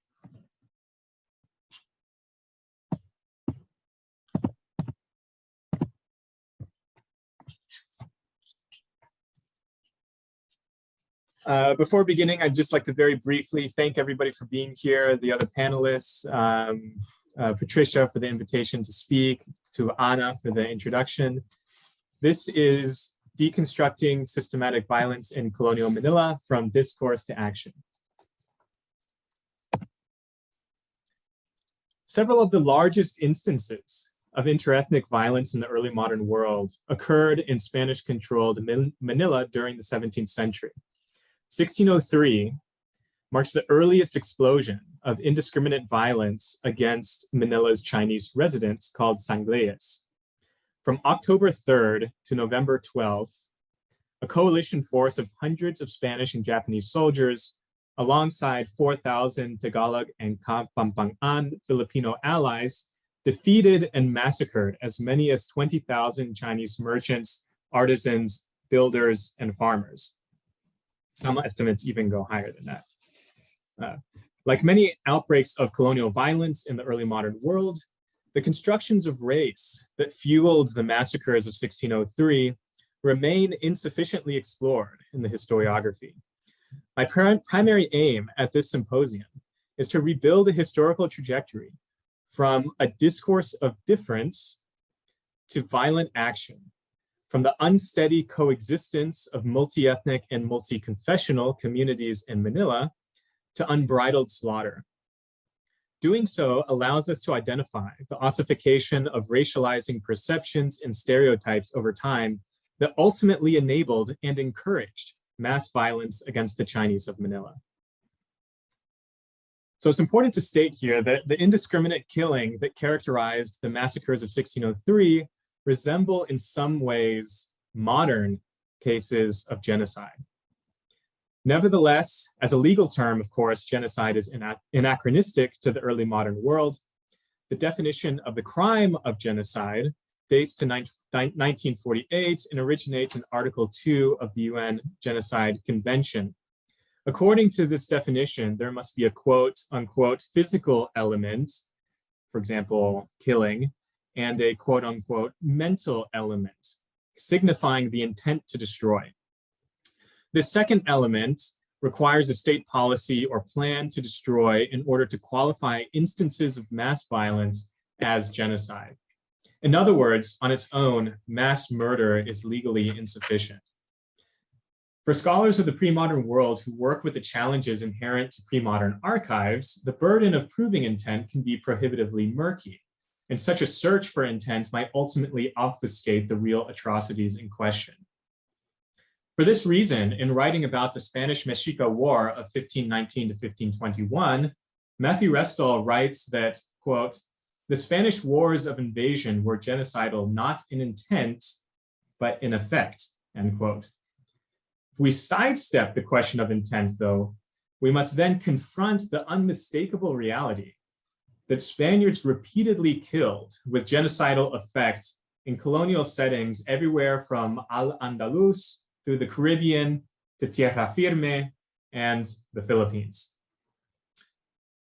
Before beginning, I'd just like to very briefly thank everybody for being here, the other panelists, Patricia for the invitation to speak, to Ana for the introduction. This is Deconstructing Systematic Violence in Colonial Manila from Discourse to Action. Several of the largest instances of interethnic violence in the early modern world occurred in Spanish-controlled Manila during the 17th century. 1603 marks the earliest explosion of indiscriminate violence against Manila's Chinese residents called sanglayas. From October 3rd to November 12th, a coalition force of hundreds of Spanish and Japanese soldiers, alongside 4,000 Tagalog and Kapampangan Filipino allies, defeated and massacred as many as 20,000 Chinese merchants, artisans, builders, and farmers. Some estimates even go higher than that. Like many outbreaks of colonial violence in the early modern world, the constructions of race that fueled the massacres of 1603 remain insufficiently explored in the historiography. My primary aim at this symposium is to rebuild a historical trajectory from a discourse of difference to violent action, from the unsteady coexistence of multi-ethnic and multi-confessional communities in Manila to unbridled slaughter. Doing so allows us to identify the ossification of racializing perceptions and stereotypes over time that ultimately enabled and encouraged mass violence against the Chinese of Manila. So it's important to state here that the indiscriminate killing that characterized the massacres of 1603 resemble in some ways modern cases of genocide. Nevertheless, as a legal term, of course, genocide is anachronistic to the early modern world. The definition of the crime of genocide dates to 1948 and originates in Article 2 of the UN Genocide Convention. According to this definition, there must be a quote unquote physical element, for example, killing, and a quote unquote mental element, signifying the intent to destroy. The second element requires a state policy or plan to destroy in order to qualify instances of mass violence as genocide. In other words, on its own, mass murder is legally insufficient. For scholars of the pre-modern world who work with the challenges inherent to pre-modern archives, the burden of proving intent can be prohibitively murky, and such a search for intent might ultimately obfuscate the real atrocities in question. For this reason, in writing about the Spanish-Mexica War of 1519 to 1521, Matthew Restall writes that, quote, "The Spanish wars of invasion were genocidal not in intent, but in effect," end quote. If we sidestep the question of intent, though, we must then confront the unmistakable reality that Spaniards repeatedly killed with genocidal effect in colonial settings everywhere from Al-Andalus through the Caribbean to Tierra Firme and the Philippines.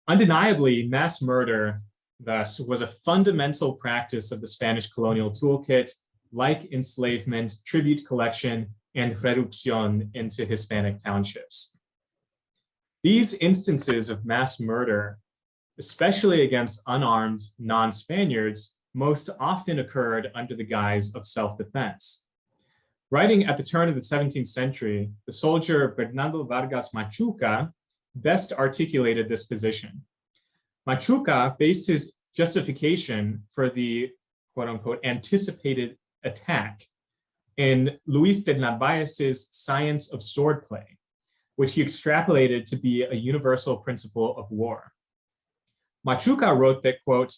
Undeniably, mass murder, thus, was a fundamental practice of the Spanish colonial toolkit, like enslavement, tribute collection, and reducción into Hispanic townships. These instances of mass murder, especially against unarmed non-Spaniards, most often occurred under the guise of self-defense. Writing at the turn of the 17th century, the soldier Bernardo Vargas Machuca best articulated this position. Machuca based his justification for the quote-unquote anticipated attack in Luis de Narvaez's Science of Swordplay, which he extrapolated to be a universal principle of war. Machuca wrote that, quote,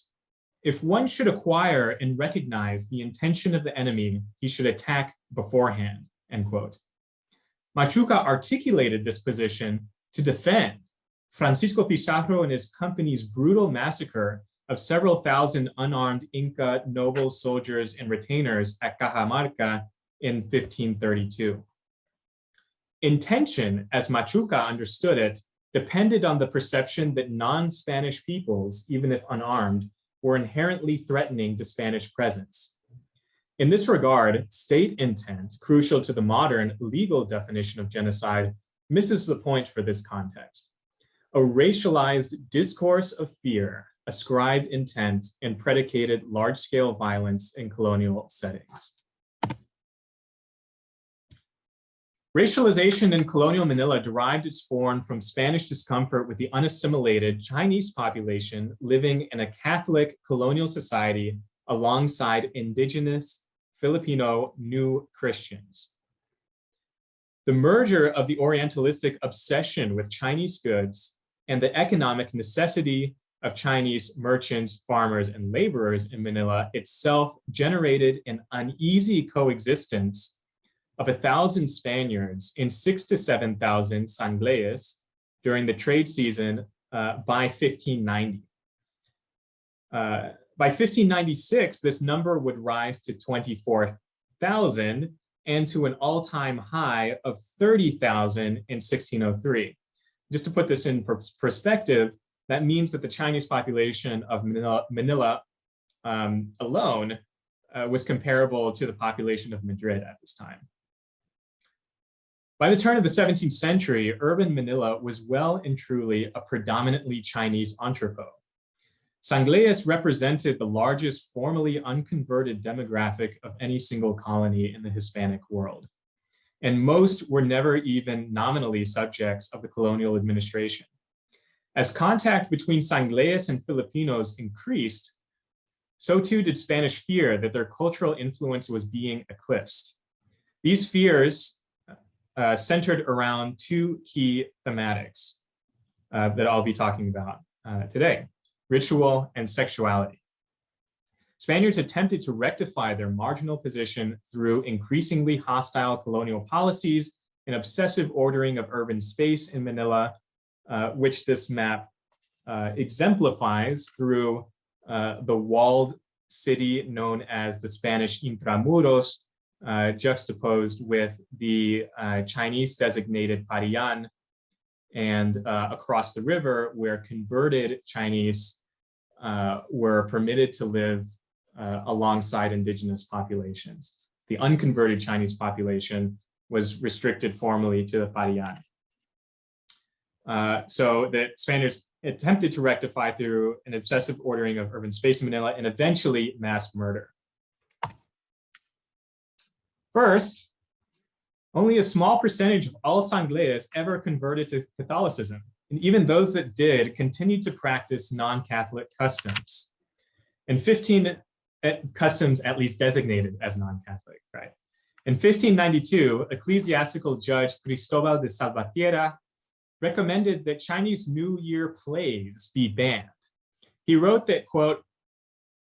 if one should acquire and recognize the intention of the enemy, he should attack beforehand, end quote. Machuca articulated this position to defend Francisco Pizarro and his company's brutal massacre of several thousand unarmed Inca noble soldiers and retainers at Cajamarca in 1532. Intention, as Machuca understood it, depended on the perception that non-Spanish peoples, even if unarmed, were inherently threatening to Spanish presence. In this regard, state intent, crucial to the modern legal definition of genocide, misses the point for this context. A racialized discourse of fear ascribed intent and predicated large-scale violence in colonial settings. Racialization in colonial Manila derived its form from Spanish discomfort with the unassimilated Chinese population living in a Catholic colonial society alongside indigenous Filipino New Christians. The merger of the Orientalistic obsession with Chinese goods and the economic necessity of Chinese merchants, farmers, and laborers in Manila itself generated an uneasy coexistence of 1,000 Spaniards and 6,000 to 7,000 Sangleas during the trade season by 1590. By 1596, this number would rise to 24,000 and to an all-time high of 30,000 in 1603. Just to put this in perspective, that means that the Chinese population of Manila alone was comparable to the population of Madrid at this time. By the turn of the 17th century, urban Manila was well and truly a predominantly Chinese entrepot. Sangleas represented the largest formally unconverted demographic of any single colony in the Hispanic world. And most were never even nominally subjects of the colonial administration. As contact between Sangleas and Filipinos increased, so too did Spanish fear that their cultural influence was being eclipsed. These fears centered around two key thematics that I'll be talking about today: ritual and sexuality. Spaniards attempted to rectify their marginal position through increasingly hostile colonial policies and obsessive ordering of urban space in Manila, which this map exemplifies through the walled city known as the Spanish Intramuros, juxtaposed with the Chinese designated Parian, and across the river where converted Chinese were permitted to live alongside indigenous populations. The unconverted Chinese population was restricted formally to the Parian. So the Spaniards attempted to rectify through an obsessive ordering of urban space in Manila and eventually mass murder. First, only a small percentage of all Sangleas ever converted to Catholicism, and even those that did continued to practice non-Catholic customs. And customs at least designated as non-Catholic, right? In 1592, ecclesiastical judge Cristobal de Salvatierra recommended that Chinese New Year plays be banned. He wrote that, quote,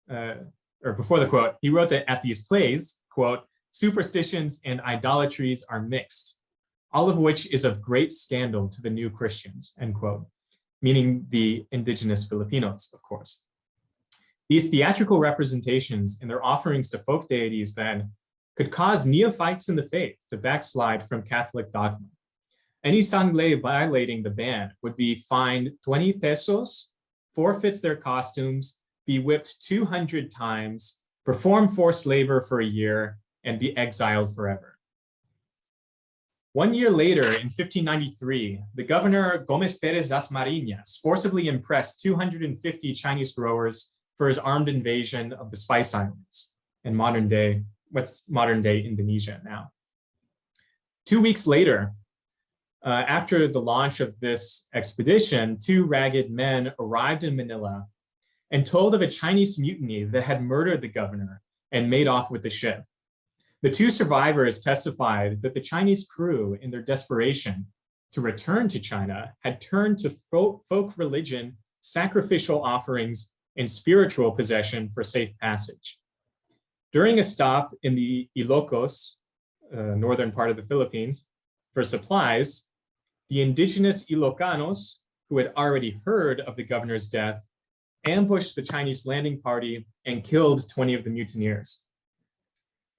or before the quote, he wrote that at these plays, quote, superstitions and idolatries are mixed. all of which is of great scandal to the new Christians, end quote, meaning the indigenous Filipinos, of course. These theatrical representations and their offerings to folk deities then could cause neophytes in the faith to backslide from Catholic dogma. Any sanglay violating the ban would be fined 20 pesos, forfeit their costumes, be whipped 200 times, perform forced labor for a year, and be exiled forever. 1 year later, in 1593, the governor Gómez Pérez Dasmariñas forcibly impressed 250 Chinese rowers for his armed invasion of the Spice Islands in what's modern day Indonesia now. 2 weeks later, after the launch of this expedition, 2 ragged men arrived in Manila and told of a Chinese mutiny that had murdered the governor and made off with the ship. The 2 survivors testified that the Chinese crew, in their desperation to return to China, had turned to folk religion, sacrificial offerings, and spiritual possession for safe passage. During a stop in the Ilocos, northern part of the Philippines, for supplies, the indigenous Ilocanos, who had already heard of the governor's death, ambushed the Chinese landing party and killed 20 of the mutineers.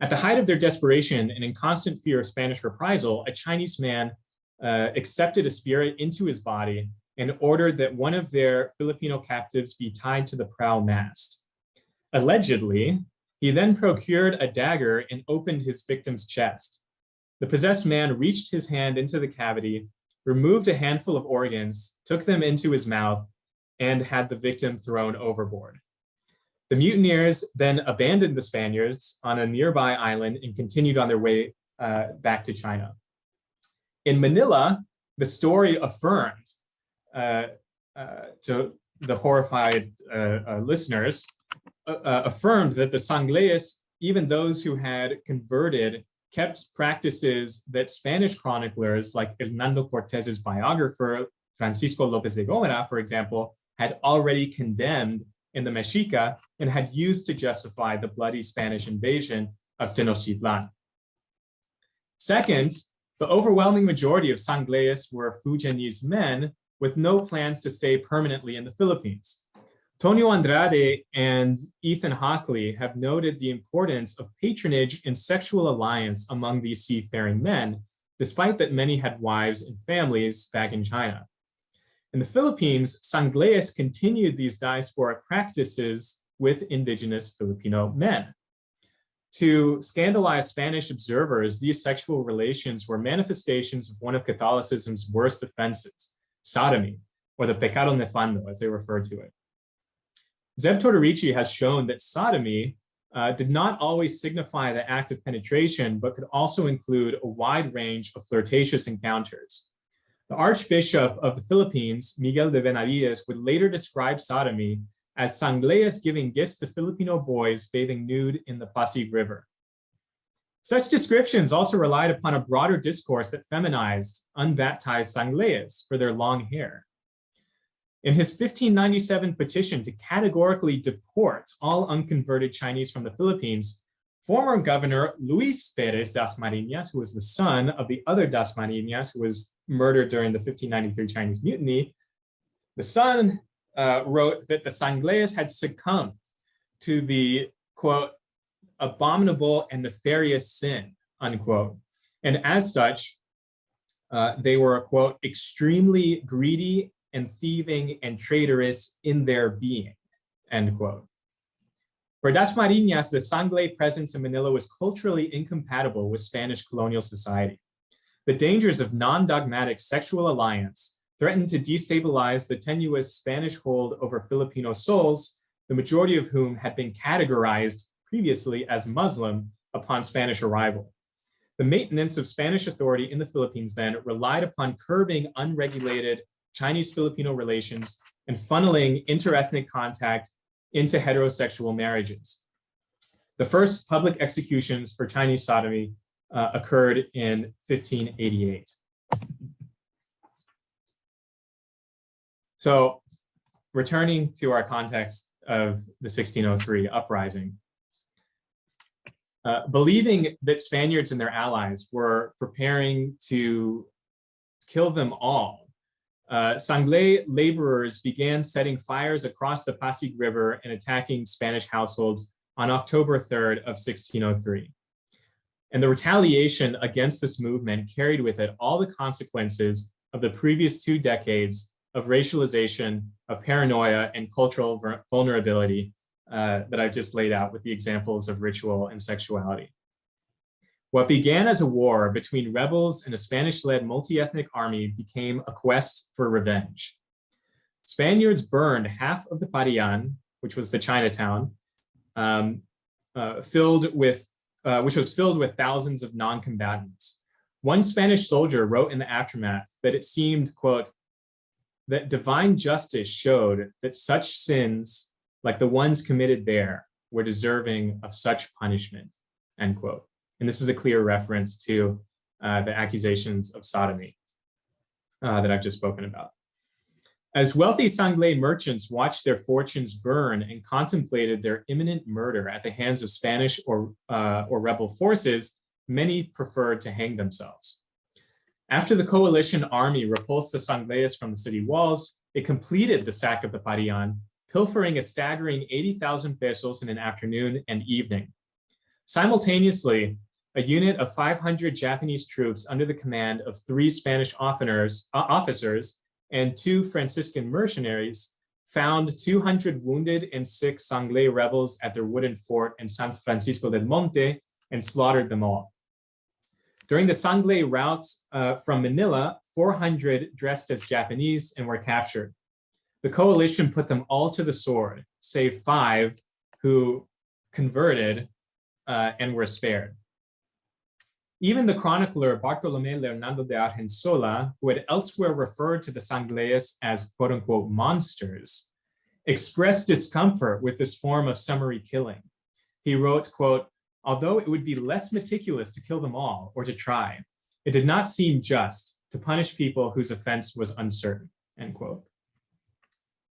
At the height of their desperation and in constant fear of Spanish reprisal, a Chinese man accepted a spirit into his body and ordered that one of their Filipino captives be tied to the prow mast. Allegedly, he then procured a dagger and opened his victim's chest. The possessed man reached his hand into the cavity, removed a handful of organs, took them into his mouth, and had the victim thrown overboard. The mutineers then abandoned the Spaniards on a nearby island and continued on their way back to China. In Manila, the story affirmed to the horrified listeners, affirmed that the sanglees, even those who had converted, kept practices that Spanish chroniclers like Hernando Cortez's biographer, Francisco López de Gómara, for example, had already condemned in the Mexica and had used to justify the bloody Spanish invasion of Tenochtitlan. Second, the overwhelming majority of sanglees were Fujianese men with no plans to stay permanently in the Philippines. Tonio Andrade and Ethan Hockley have noted the importance of patronage and sexual alliance among these seafaring men, despite that many had wives and families back in China. In the Philippines, sanglees continued these diasporic practices with indigenous Filipino men. To scandalize Spanish observers, these sexual relations were manifestations of one of Catholicism's worst offenses, sodomy, or the pecado nefando, as they refer to it. Zeb Tortorici has shown that sodomy did not always signify the act of penetration, but could also include a wide range of flirtatious encounters. The Archbishop of the Philippines, Miguel de Benavides, would later describe sodomy as sanglees giving gifts to Filipino boys bathing nude in the Pasig River. Such descriptions also relied upon a broader discourse that feminized unbaptized sanglees for their long hair. In his 1597 petition to categorically deport all unconverted Chinese from the Philippines, former Governor Luis Pérez Dasmariñas, who was the son of the other Dasmariñas who was murdered during the 1593 Chinese Mutiny, the son wrote that the sanglees had succumbed to the, quote, abominable and nefarious sin, unquote. And as such, they were, quote, extremely greedy and thieving and traitorous in their being, end quote. For Dasmariñas, the sanglé presence in Manila was culturally incompatible with Spanish colonial society. The dangers of non-dogmatic sexual alliance threatened to destabilize the tenuous Spanish hold over Filipino souls, the majority of whom had been categorized previously as Muslim upon Spanish arrival. The maintenance of Spanish authority in the Philippines then relied upon curbing unregulated Chinese-Filipino relations and funneling interethnic contact into heterosexual marriages. The first public executions for Chinese sodomy occurred in 1588. So, returning to our context of the 1603 uprising, Believing that Spaniards and their allies were preparing to kill them all, Sanglé laborers began setting fires across the Pasig River and attacking Spanish households on October 3rd of 1603. And the retaliation against this movement carried with it all the consequences of the previous 2 decades of racialization, of paranoia, and cultural vulnerability that I've just laid out with the examples of ritual and sexuality. What began as a war between rebels and a Spanish-led multi-ethnic army became a quest for revenge. Spaniards burned half of the Parian, which was the Chinatown, which was filled with thousands of non-combatants. One Spanish soldier wrote in the aftermath that it seemed, quote, that divine justice showed that such sins, like the ones committed there, were deserving of such punishment, end quote. And this is a clear reference to the accusations of sodomy that I've just spoken about. As wealthy Sanglé merchants watched their fortunes burn and contemplated their imminent murder at the hands of Spanish or rebel forces, many preferred to hang themselves. After the coalition army repulsed the Sanglés from the city walls, it completed the sack of the Parian, pilfering a staggering 80,000 pesos in an afternoon and evening. Simultaneously, a unit of 500 Japanese troops under the command of 3 Spanish officers and 2 Franciscan mercenaries found 200 wounded and sick Sanglé rebels at their wooden fort in San Francisco del Monte and slaughtered them all. During the Sanglé rout from Manila, 400 dressed as Japanese and were captured. The coalition put them all to the sword, save 5 who converted and were spared. Even the chronicler Bartolomé Leonardo de Argensola, who had elsewhere referred to the Sanglés as quote unquote monsters, expressed discomfort with this form of summary killing. He wrote, quote, although it would be less meticulous to kill them all or to try, it did not seem just to punish people whose offense was uncertain, end quote.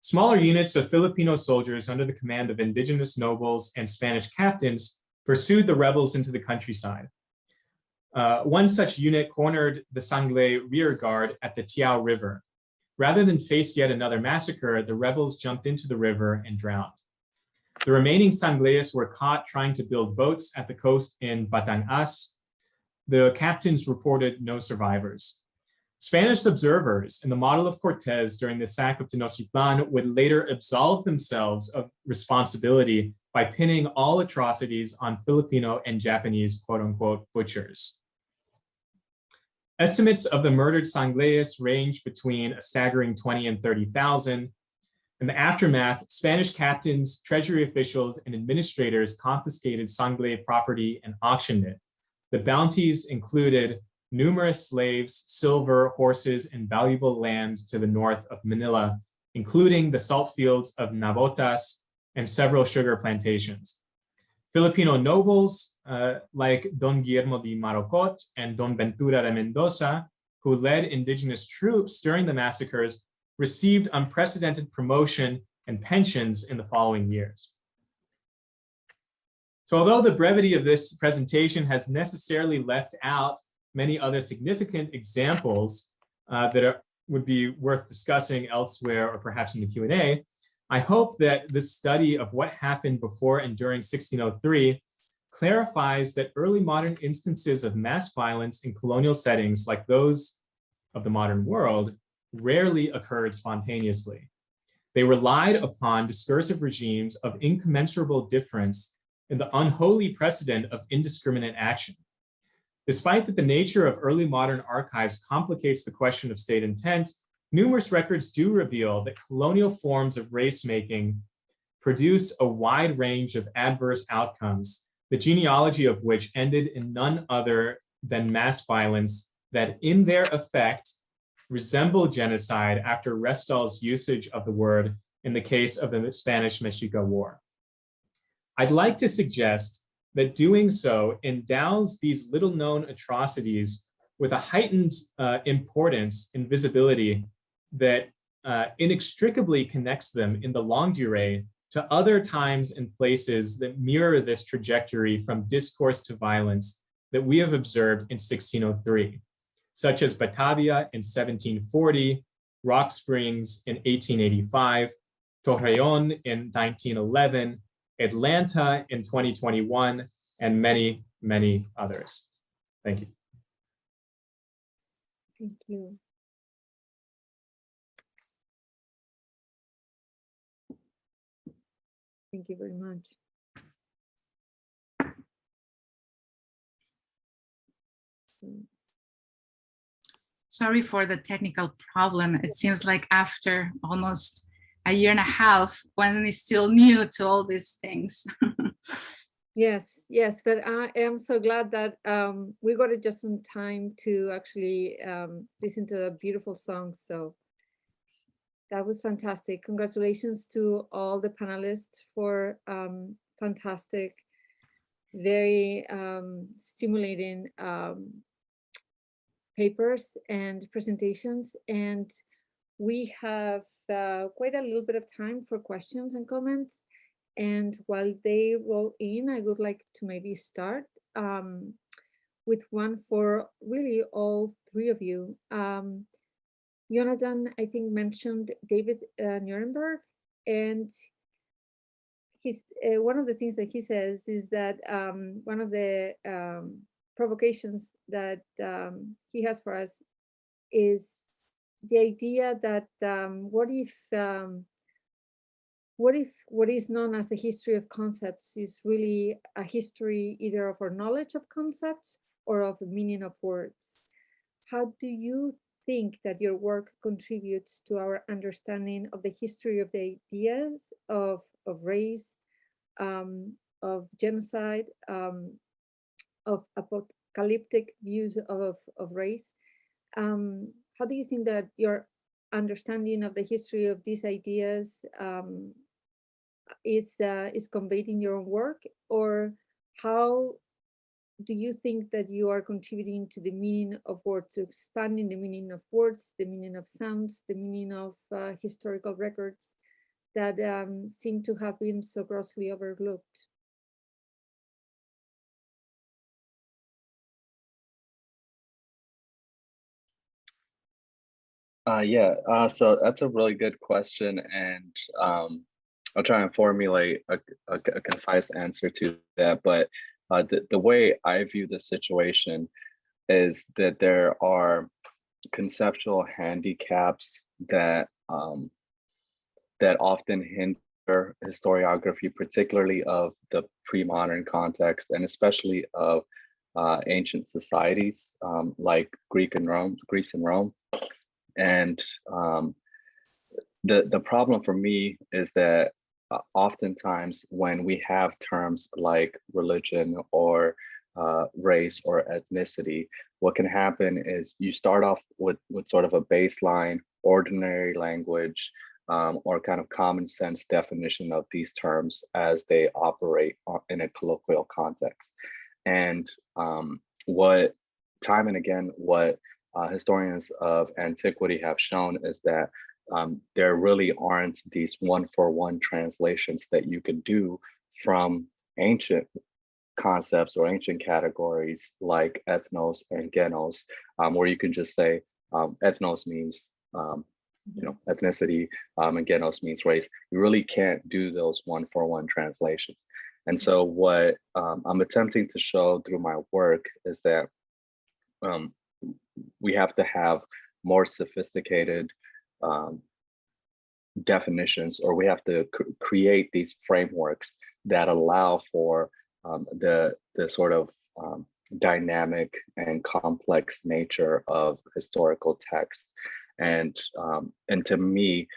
Smaller units of Filipino soldiers under the command of indigenous nobles and Spanish captains pursued the rebels into the countryside. One such unit cornered the Sanglé rear guard at the Tiao River. Rather than face yet another massacre, the rebels jumped into the river and drowned. The remaining Sanglés were caught trying to build boats at the coast in Batangas. The captains reported no survivors. Spanish observers in the model of Cortés during the sack of Tenochtitlan would later absolve themselves of responsibility by pinning all atrocities on Filipino and Japanese quote-unquote butchers. Estimates of the murdered Sanglés range between a staggering 20 and 30,000. In the aftermath, Spanish captains, treasury officials, and administrators confiscated Sanglé property and auctioned it. The bounties included numerous slaves, silver, horses, and valuable land to the north of Manila, including the salt fields of Navotas and several sugar plantations. Filipino nobles like Don Guillermo de Marocot and Don Ventura de Mendoza, who led indigenous troops during the massacres, received unprecedented promotion and pensions in the following years. So although the brevity of this presentation has necessarily left out many other significant examples that would be worth discussing elsewhere or perhaps in the Q&A, I hope that this study of what happened before and during 1603 clarifies that early modern instances of mass violence in colonial settings like those of the modern world rarely occurred spontaneously. They relied upon discursive regimes of incommensurable difference in the unholy precedent of indiscriminate action. Despite that the nature of early modern archives complicates the question of state intent, numerous records do reveal that colonial forms of race-making produced a wide range of adverse outcomes, the genealogy of which ended in none other than mass violence that in their effect resemble genocide after Restall's usage of the word in the case of the Spanish Mexica War. I'd like to suggest that doing so endows these little-known atrocities with a heightened importance and visibility that inextricably connects them in the longue durée to other times and places that mirror this trajectory from discourse to violence that we have observed in 1603, such as Batavia in 1740, Rock Springs in 1885, Torreon in 1911, Atlanta in 2021, and many, many others. Thank you. Thank you. Thank you very much. Sorry for the technical problem. It seems like after almost a year and a half, one is still new to all these things. Yes, yes, but I am so glad that we got it just in time to actually listen to a beautiful song. So that was fantastic. Congratulations to all the panelists for fantastic, very stimulating papers and presentations. And we have quite a little bit of time for questions and comments. And while they roll in, I would like to maybe start with one for really all three of you. Yonatan, I think, mentioned David Nuremberg, and he's one of the things that he says is that one of the provocations that he has for us is the idea that what if what is known as the history of concepts is really a history either of our knowledge of concepts or of the meaning of words? How do you think that your work contributes to our understanding of the history of the ideas of race, of genocide, of apocalyptic views of race? How do you think that your understanding of the history of these ideas is conveyed in your own work, or how do you think that you are contributing to the meaning of words, to expanding the meaning of words, the meaning of sounds, the meaning of historical records that seem to have been so grossly overlooked? So that's a really good question, and I'll try and formulate a concise answer to that. But the way I view the situation is that there are conceptual handicaps that that often hinder historiography, particularly of the pre-modern context, and especially of ancient societies like Greece and Rome. And the problem for me is that oftentimes when we have terms like religion or race or ethnicity, what can happen is you start off with sort of a baseline, ordinary language, or kind of common sense definition of these terms as they operate in a colloquial context. And what time and again, what historians of antiquity have shown is that there really aren't these one-for-one translations that you can do from ancient concepts or ancient categories like ethnos and genos, where you can just say ethnos means ethnicity, and genos means race. You really can't do those one-for-one translations. And so what I'm attempting to show through my work is that we have to have more sophisticated definitions, or we have to create these frameworks that allow for the sort of dynamic and complex nature of historical texts. And to me,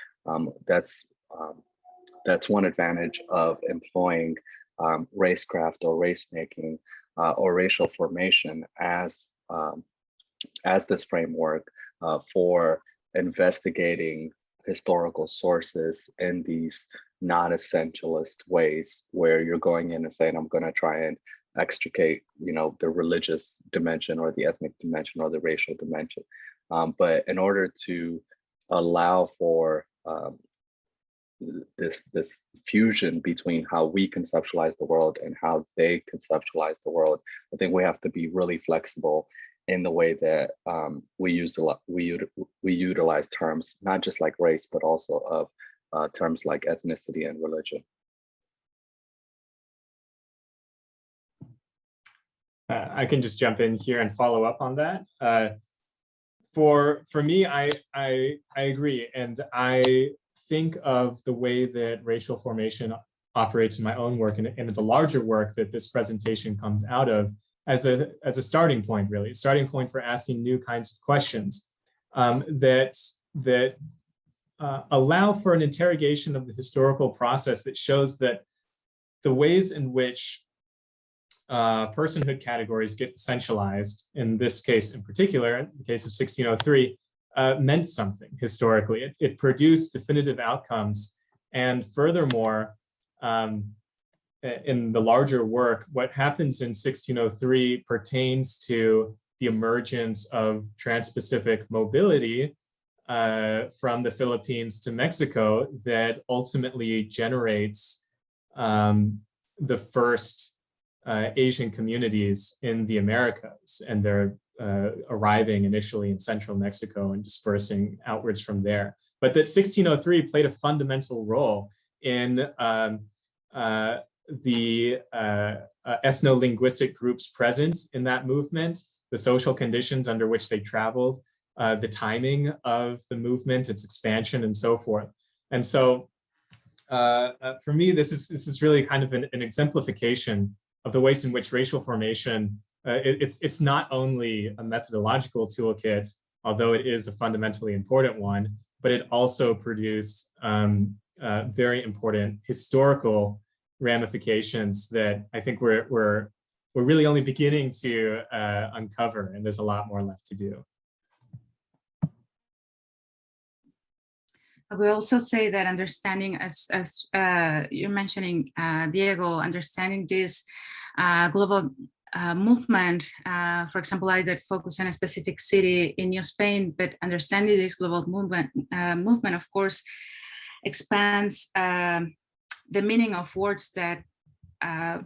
that's one advantage of employing racecraft or race making or racial formation as this framework for investigating historical sources in these non-essentialist ways, where you're going in and saying, I'm going to try and extricate, the religious dimension or the ethnic dimension or the racial dimension. But in order to allow for this fusion between how we conceptualize the world and how they conceptualize the world. I think we have to be really flexible in the way that we utilize terms, not just like race, but also of terms like ethnicity and religion. I can just jump in here and follow up on that. For me, I agree, and I think of the way that racial formation operates in my own work and the larger work that this presentation comes out of as a starting point, really, a starting point for asking new kinds of questions that allow for an interrogation of the historical process that shows that the ways in which personhood categories get essentialized, in this case in particular, in the case of 1603, meant something historically. It produced definitive outcomes. And furthermore, in the larger work, what happens in 1603 pertains to the emergence of trans-Pacific mobility from the Philippines to Mexico that ultimately generates the first Asian communities in the Americas, and they're arriving initially in central Mexico and dispersing outwards from there. But that 1603 played a fundamental role in the ethno-linguistic groups present in that movement, the social conditions under which they traveled, the timing of the movement, its expansion, and so forth. And so for me, this is really kind of an exemplification of the ways in which racial formation, it's not only a methodological toolkit, although it is a fundamentally important one, but it also produced very important historical ramifications that I think we're really only beginning to uncover, and there's a lot more left to do. I will also say that understanding, as you're mentioning, Diego, understanding this global movement, for example, I did focus on a specific city in New Spain, but understanding this global movement, of course, expands the meaning of words that a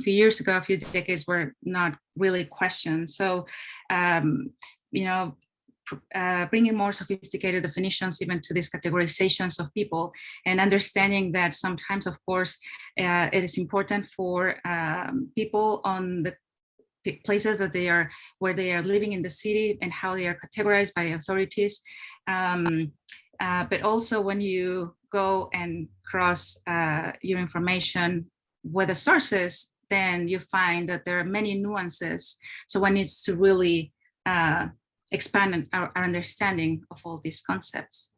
few years ago, a few decades were not really questioned. So, you know, bringing more sophisticated definitions even to these categorizations of people, and understanding that sometimes, of course, it is important for people on the places that where they are living in the city and how they are categorized by authorities. But also when you go and cross your information with the sources, then you find that there are many nuances. So one needs to really expand our understanding of all these concepts.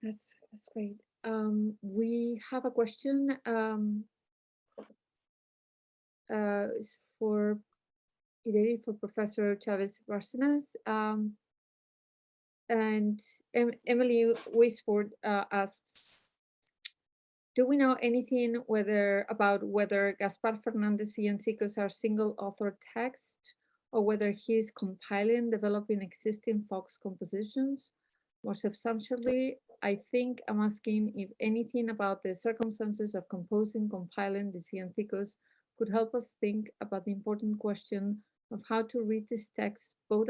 That's great. We have a question. It's for Ireri, for Professor Chávez Bárcenas. And Emily Wisford asks, do we know anything about whether Gaspar Fernández villancicos are single author text, or whether he is compiling, developing existing folk compositions? More substantially, I think I'm asking if anything about the circumstances of composing, compiling these villancicos could help us think about the important question of how to read this text, both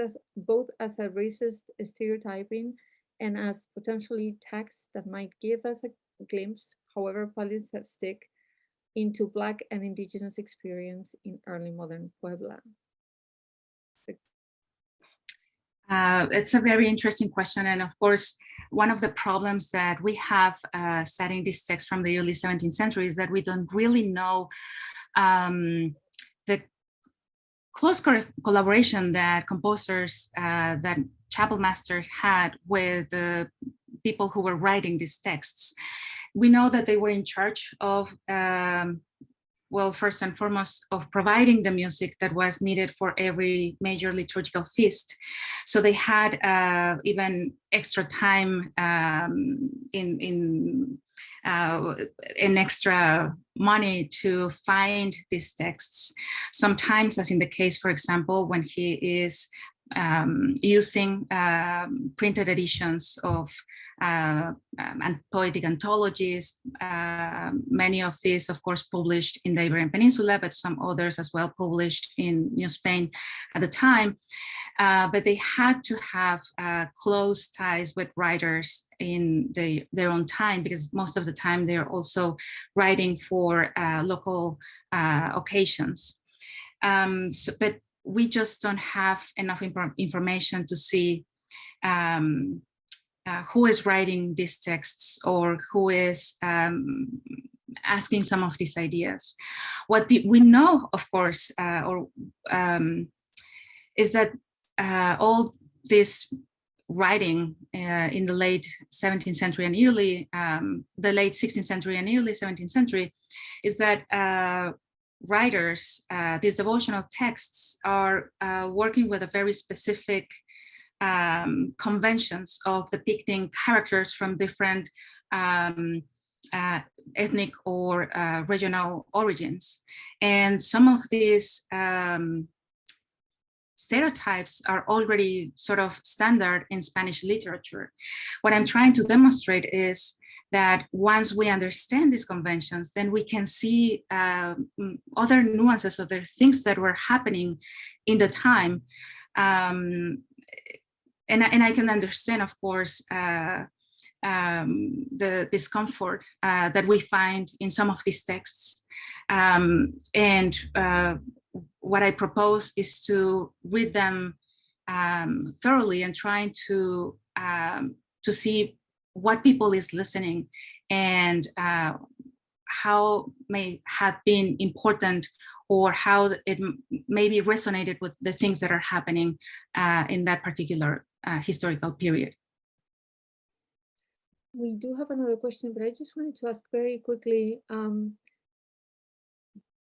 as a racist stereotyping and as potentially text that might give us a glimpse, however polytheistic, into Black and Indigenous experience in early modern Puebla. It's a very interesting question. And of course, one of the problems that we have studying this text from the early 17th century is that we don't really know the close collaboration that composers, that chapel masters had with the people who were writing these texts. We know that they were in charge of, well, first and foremost, of providing the music that was needed for every major liturgical feast. So they had even extra time in extra money to find these texts. Sometimes, as in the case, for example, when he is using printed editions of and poetic anthologies. Many of these, of course, published in the Iberian Peninsula, but some others as well published in New Spain at the time. But they had to have close ties with writers in their own time, because most of the time they're also writing for local occasions. But we just don't have enough information to see who is writing these texts or who is asking some of these ideas. What we know, of course, is that all this writing in the late 17th century and the late 16th century and early 17th century is that writers, these devotional texts are working with a very specific conventions of depicting characters from different ethnic or regional origins. And some of these stereotypes are already sort of standard in Spanish literature. What I'm trying to demonstrate is that once we understand these conventions, then we can see other nuances, other things that were happening in the time. And I can understand, of course, the discomfort that we find in some of these texts. What I propose is to read them thoroughly and trying to see what people is listening and how may have been important or how it maybe resonated with the things that are happening in that particular historical period. We do have another question, but I just wanted to ask very quickly,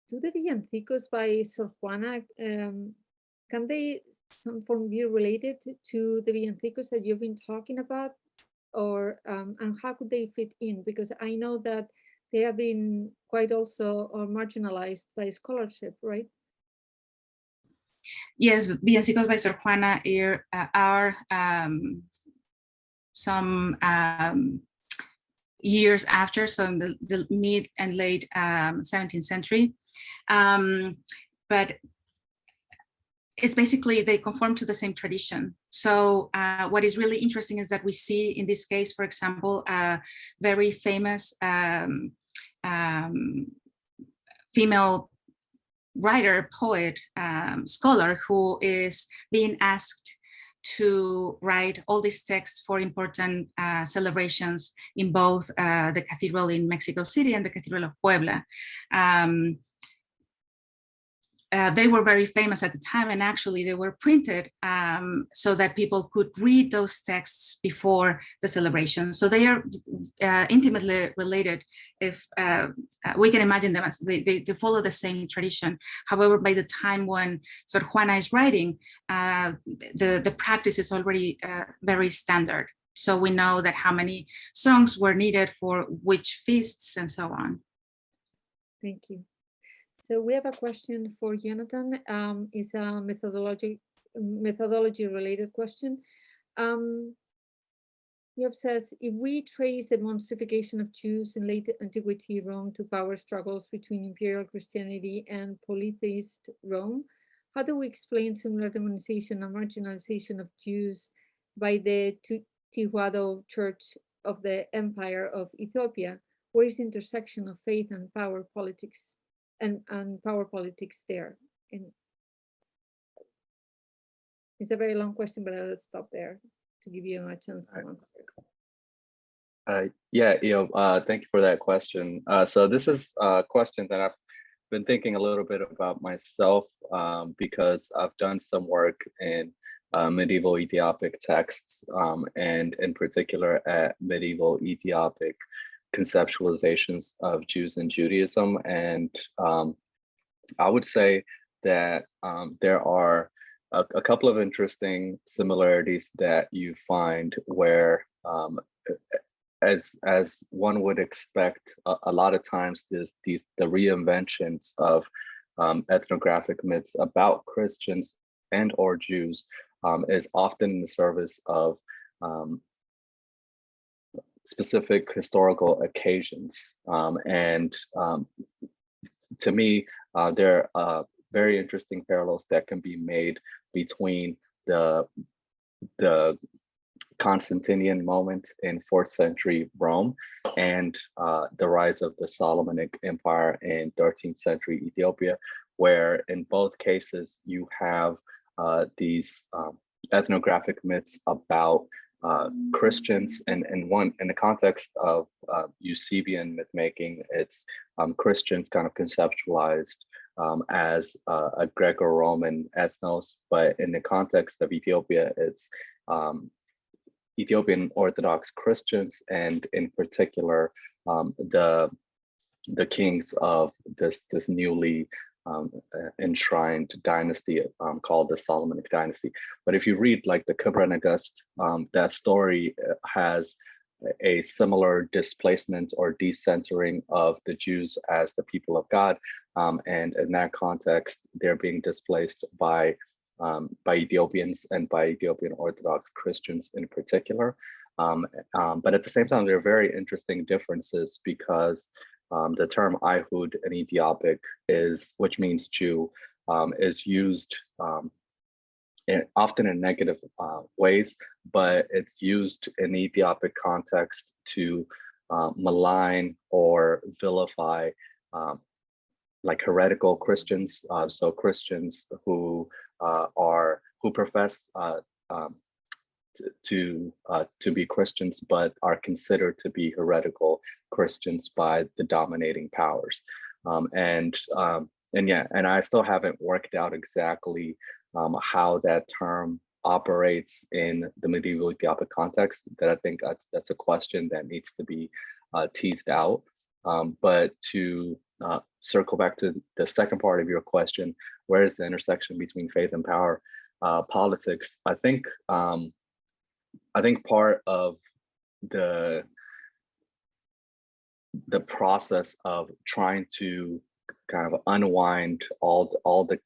do the villancicos by Sor Juana, can they some form be related to the villancicos that you've been talking about? Or and how could they fit in? Because I know that they have been quite also marginalized by scholarship, right? Yes, villancicos by Sor Juana are some years after, so in the mid and late 17th century. But it's basically, they conform to the same tradition. So what is really interesting is that we see in this case, for example, a very famous female writer, poet, scholar who is being asked to write all these texts for important celebrations in both the cathedral in Mexico City and the Cathedral of Puebla. They were very famous at the time, and actually they were printed so that people could read those texts before the celebration. So they are intimately related. If we can imagine them as they follow the same tradition. However, by the time when Sor Juana is writing, the practice is already very standard. So we know that how many songs were needed for which feasts and so on. Thank you. So we have a question for Yonatan. It's a methodology related question. Yov says, if we trace the emulsification of Jews in late antiquity Rome to power struggles between imperial Christianity and polytheist Rome, how do we explain similar demonization and marginalization of Jews by the Tihuado Church of the Empire of Ethiopia? Where is the intersection of faith and power politics? And power politics there? And it's a very long question, but I'll stop there to give you a chance to answer. Yeah, thank you for that question. So this is a question that I've been thinking a little bit about myself because I've done some work in medieval Ethiopic texts and in particular at medieval Ethiopic conceptualizations of Jews and Judaism. And I would say that there are a couple of interesting similarities that you find where, as one would expect, a lot of times the reinventions of ethnographic myths about Christians and or Jews is often in the service of specific historical occasions. To me, there are very interesting parallels that can be made between the Constantinian moment in 4th century Rome and the rise of the Solomonic Empire in 13th century Ethiopia, where in both cases you have these ethnographic myths about Christians, and in the context of Eusebian myth making, it's Christians kind of conceptualized as a Greco-Roman ethnos, but in the context of Ethiopia, it's Ethiopian Orthodox Christians, and in particular the kings of this newly enshrined dynasty called the Solomonic dynasty. But if you read like the Kibra Nagast, that story has a similar displacement or decentering of the Jews as the people of God, and in that context, they're being displaced by Ethiopians and by Ethiopian Orthodox Christians in particular. But at the same time, there are very interesting differences because the term Ayhud in Ethiopic which means Jew, is used often in negative ways, but it's used in the Ethiopic context to malign or vilify like heretical Christians. So Christians who profess to be Christians, but are considered to be heretical Christians by the dominating powers. And I still haven't worked out exactly how that term operates in the medieval Ethiopic context. That I think that's a question that needs to be teased out. But to circle back to the second part of your question, where is the intersection between faith and power politics? I think part of the process of trying to kind of unwind all the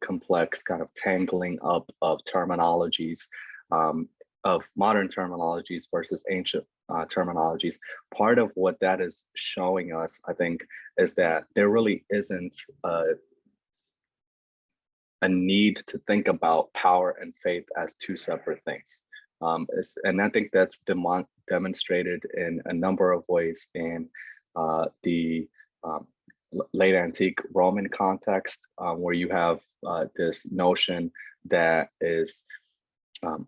complex kind of tangling up of terminologies, of modern terminologies versus ancient terminologies. Part of what that is showing us, I think, is that there really isn't a need to think about power and faith as two separate things. And I think that's demonstrated in a number of ways in the late antique Roman context, where you have this notion that is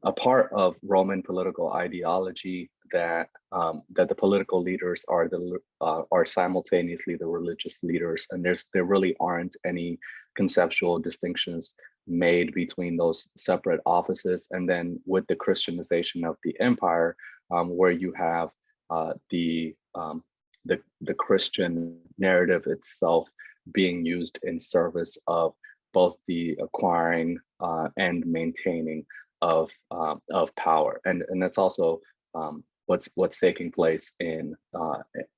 a part of Roman political ideology, that the political leaders are simultaneously the religious leaders, and there really aren't any conceptual distinctions made between those separate offices. And then with the Christianization of the empire, where you have the Christian narrative itself being used in service of both the acquiring and maintaining of power, and that's also what's taking place in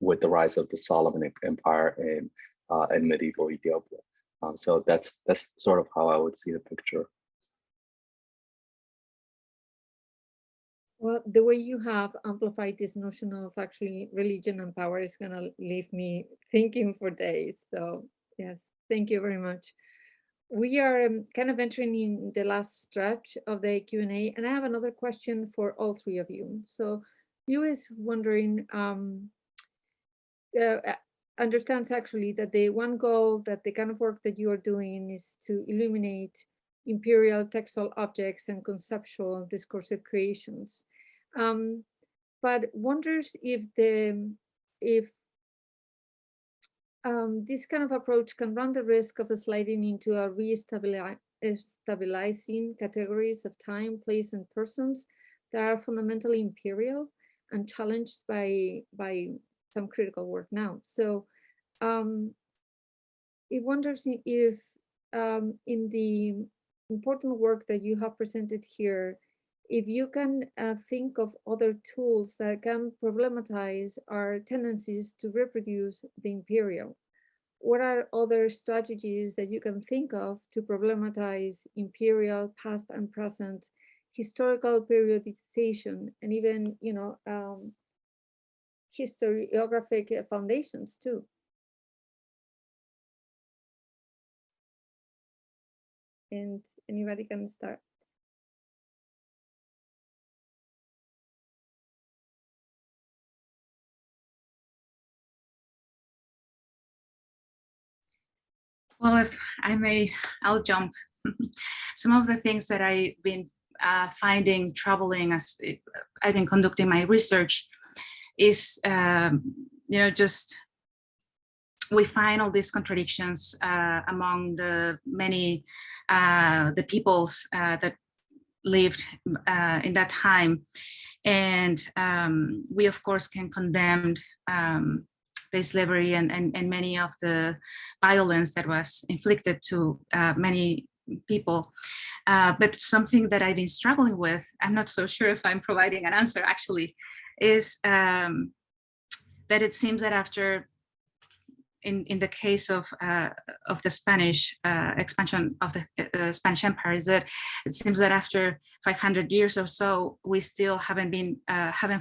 with the rise of the Solomonic Empire in medieval Ethiopia. So that's sort of how I would see the picture. Well, the way you have amplified this notion of actually religion and power is going to leave me thinking for days. So yes, thank you very much. We are kind of entering in the last stretch of the Q&A, and I have another question for all three of you. So you is wondering, understands actually that the one goal that the kind of work that you are doing is to illuminate imperial textual objects and conceptual discursive creations, but wonders if this kind of approach can run the risk of sliding into a stabilizing categories of time, place, and persons that are fundamentally imperial and challenged by some critical work now. So it wonders if in the important work that you have presented here, if you can think of other tools that can problematize our tendencies to reproduce the imperial. What are other strategies that you can think of to problematize imperial past and present historical periodization, and even, you know, historiographic foundations too. And anybody can start. Well, if I may, I'll jump. Some of the things that I've been finding troubling as I've been conducting my research is, you know, just we find all these contradictions among the many the peoples that lived in that time, and we of course can condemn the slavery and many of the violence that was inflicted to many people. But something that I've been struggling with, I'm not so sure if I'm providing an answer actually, is that it seems that after, in the case of the Spanish expansion of the Spanish Empire, is that it seems that after 500 years or so, we still haven't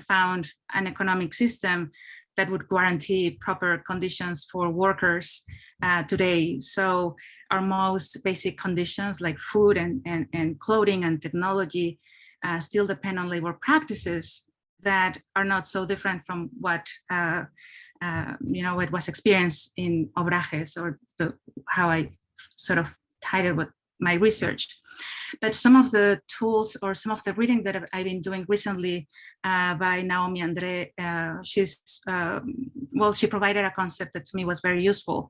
found an economic system that would guarantee proper conditions for workers today. So our most basic conditions like food and clothing and technology still depend on labor practices that are not so different from what you know, what was experienced in obrajes, or how I sort of tied it with my research. But some of the tools or some of the reading that I've been doing recently by Naomi Andre, she's, well, she provided a concept that to me was very useful,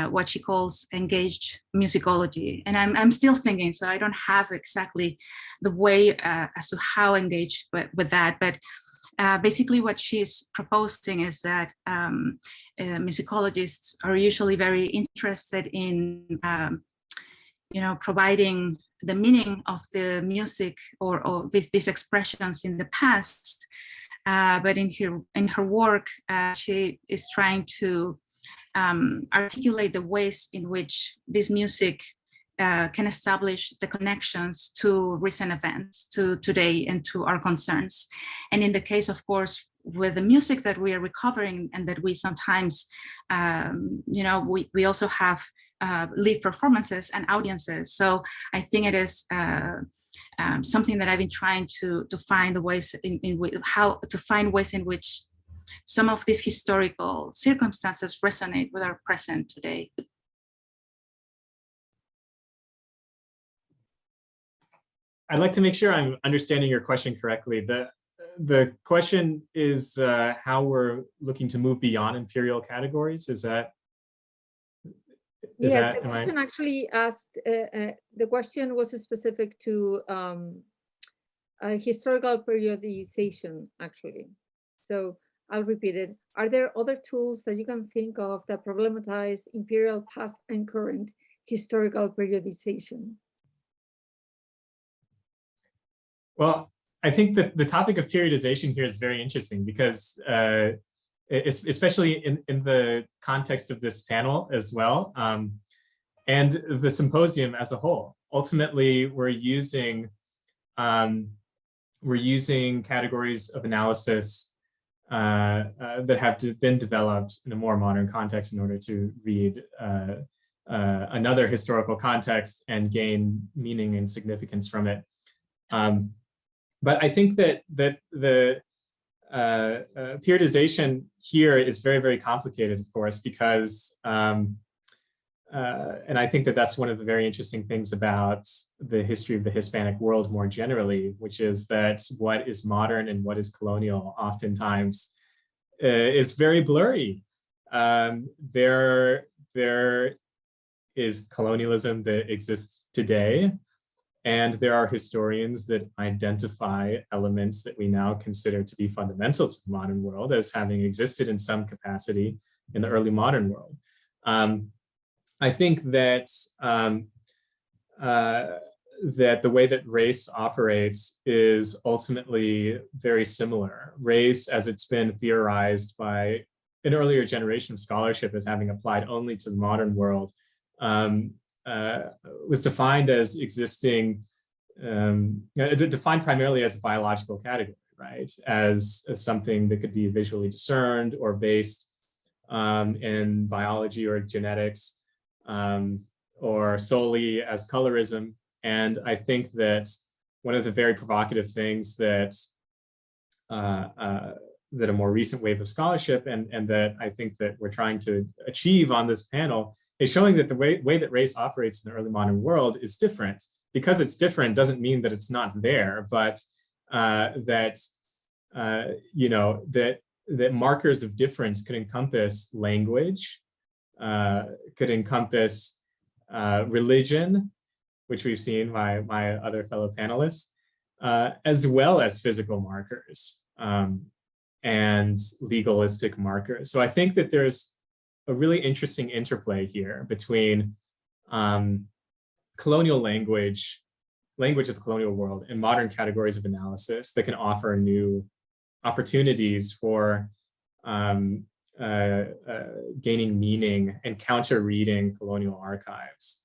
what she calls engaged musicology. And I'm still thinking, so I don't have exactly the way as to how engaged with that, but basically what she's proposing is that musicologists are usually very interested in you know, providing the meaning of the music or these expressions in the past. But in her work, she is trying to articulate the ways in which this music can establish the connections to recent events, to today, and to our concerns. And in the case, of course, with the music that we are recovering and that we sometimes, you know, we also have live performances and audiences. So I think it is something that I've been trying to find the ways in how to find ways in which some of these historical circumstances resonate with our present today. I'd like to make sure I'm understanding your question correctly. The question is how we're looking to move beyond imperial categories. Is that? Yes, the question actually asked, the question was specific to historical periodization, actually. So I'll repeat it. Are there other tools that you can think of that problematize imperial past and current historical periodization? Well, I think that the topic of periodization here is very interesting because especially in the context of this panel as well, and the symposium as a whole. Ultimately, we're using categories of analysis that have been developed in a more modern context in order to read another historical context and gain meaning and significance from it. But I think that the periodization here is very, very complicated, of course, because, and I think that that's one of the very interesting things about the history of the Hispanic world more generally, which is that what is modern and what is colonial oftentimes is very blurry. There is colonialism that exists today, and there are historians that identify elements that we now consider to be fundamental to the modern world as having existed in some capacity in the early modern world. I think that that the way that race operates is ultimately very similar. Race, as it's been theorized by an earlier generation of scholarship as having applied only to the modern world, was defined as existing defined primarily as a biological category, right? As something that could be visually discerned or based in biology or genetics, or solely as colorism. And I think that one of the very provocative things that that a more recent wave of scholarship and that I think that we're trying to achieve on this panel is showing that the way that race operates in the early modern world is different. Because it's different doesn't mean that it's not there, but that markers of difference could encompass language, could encompass religion, which we've seen by my other fellow panelists, as well as physical markers and legalistic markers. So I think that there's a really interesting interplay here between colonial language of the colonial world and modern categories of analysis that can offer new opportunities for gaining meaning and counter-reading colonial archives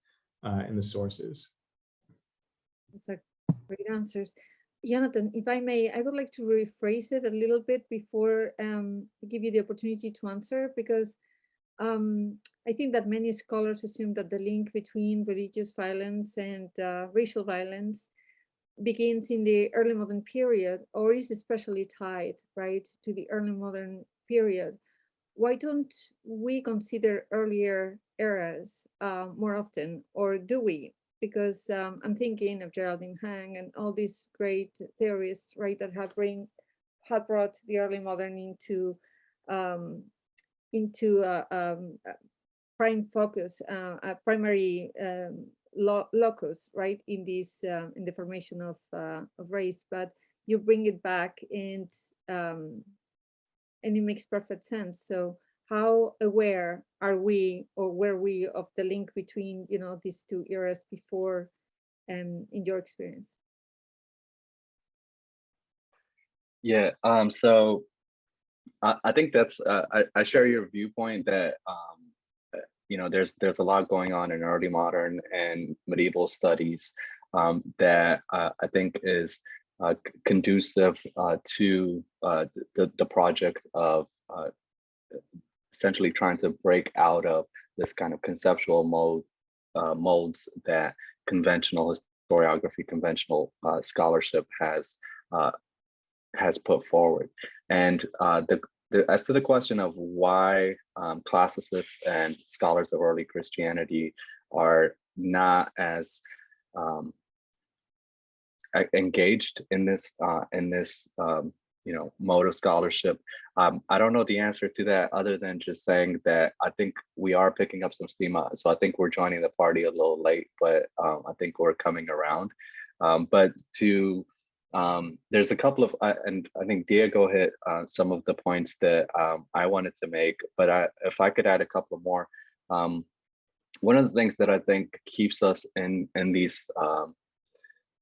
in the sources. Those are great answers. Yonatan, if I may, I would like to rephrase it a little bit before I give you the opportunity to answer, because I think that many scholars assume that the link between religious violence and racial violence begins in the early modern period, or is especially tied, right, to the early modern period. Why don't we consider earlier eras more often, or do we? Because I'm thinking of Geraldine Hang and all these great theorists, right, that have brought the early modern into prime focus, a primary locus, right, in this in the formation of race. But you bring it back, and it makes perfect sense. So how aware are we, or were we, of the link between, you know, these two eras before, in your experience? Yeah, so I think that's, I share your viewpoint that, you know, there's a lot going on in early modern and medieval studies that I think is conducive to the project of essentially trying to break out of this kind of conceptual molds that conventional historiography, conventional scholarship has put forward. And as to the question of why classicists and scholars of early Christianity are not as engaged in this you know, mode of scholarship, I don't know the answer to that, other than just saying that I think we are picking up some steam. So I think we're joining the party a little late, but I think we're coming around. But to there's a couple of, and I think Diego hit some of the points that I wanted to make, but if I could add a couple more. One of the things that I think keeps us in these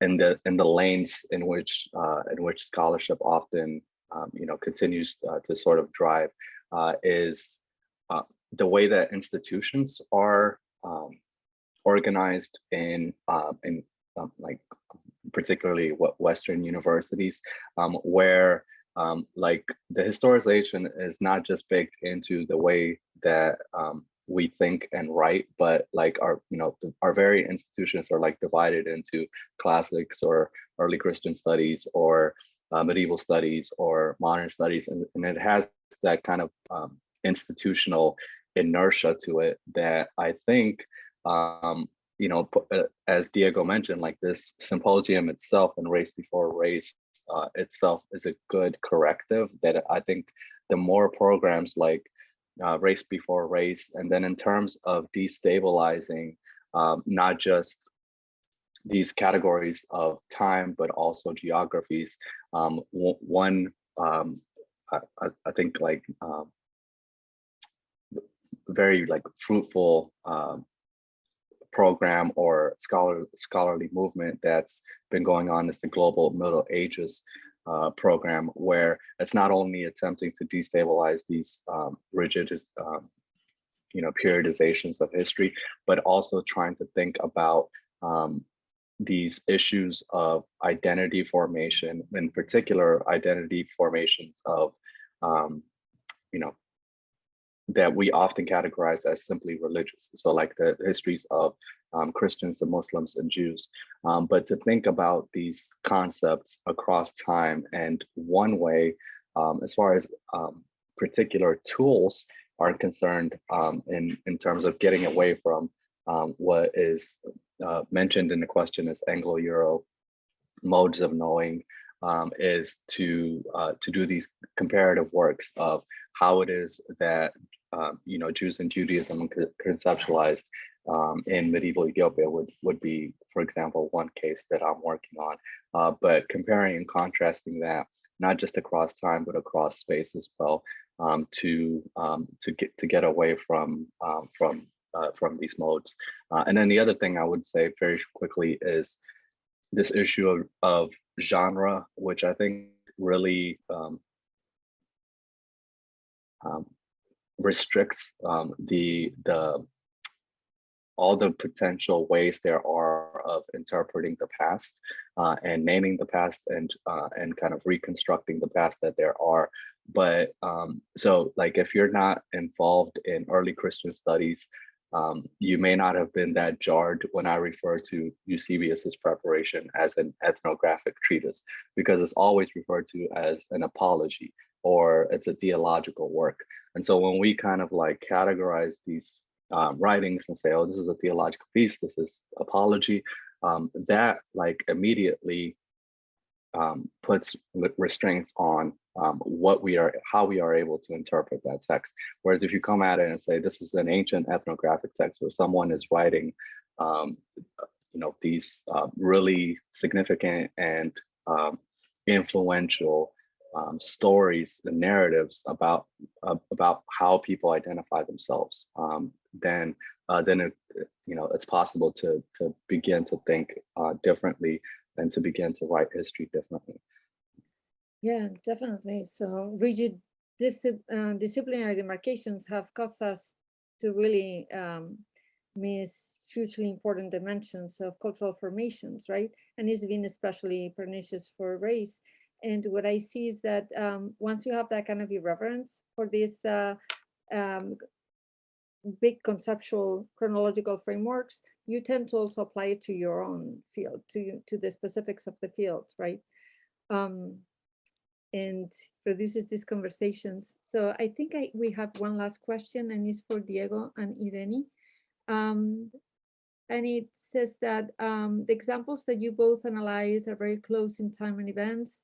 in the lanes in which scholarship often you know, continues to sort of drive is the way that institutions are organized in like particularly Western universities, where like the historization is not just baked into the way that we think and write, but like our very institutions are like divided into classics or early Christian studies or medieval studies or modern studies, and it has that kind of institutional inertia to it that I think you know, as Diego mentioned, like this symposium itself and Race Before Race itself is a good corrective that I think the more programs like Race Before Race, and then in terms of destabilizing not just these categories of time, but also geographies. One, I think like very like fruitful program or scholarly movement that's been going on is the Global Middle Ages program, where it's not only attempting to destabilize these rigid you know, periodizations of history, but also trying to think about these issues of identity formation, in particular identity formations of, you know, that we often categorize as simply religious. So like the histories of Christians and Muslims and Jews, but to think about these concepts across time. And one way, as far as particular tools are concerned, in terms of getting away from what is mentioned in the question as Anglo-Euro modes of knowing, is to do these comparative works of how it is that you know, Jews and Judaism conceptualized in medieval Ethiopia would be, for example, one case that I'm working on. But comparing and contrasting that, not just across time but across space as well, to get away from these modes. And then the other thing I would say very quickly is this issue of genre, which I think really restricts all the potential ways there are of interpreting the past and naming the past and kind of reconstructing the past that there are. But so like if you're not involved in early Christian studies, you may not have been that jarred when I refer to Eusebius's preparation as an ethnographic treatise, because it's always referred to as an apology or it's a theological work. And so when we kind of like categorize these writings and say, oh, this is a theological piece, this is apology, that like immediately puts restraints on how we are able to interpret that text. Whereas if you come at it and say this is an ancient ethnographic text where someone is writing, you know, these really significant and influential stories and narratives about how people identify themselves, then it, you know, it's possible to begin to think differently and to begin to write history differently. Yeah, definitely. So rigid disciplinary demarcations have caused us to really miss hugely important dimensions of cultural formations, right? And it's been especially pernicious for race. And what I see is that once you have that kind of irreverence for these big conceptual chronological frameworks, you tend to also apply it to your own field, to the specifics of the field, right? And produces these conversations. So I think we have one last question, and it's for Diego and Irene. And it says that the examples that you both analyze are very close in time and events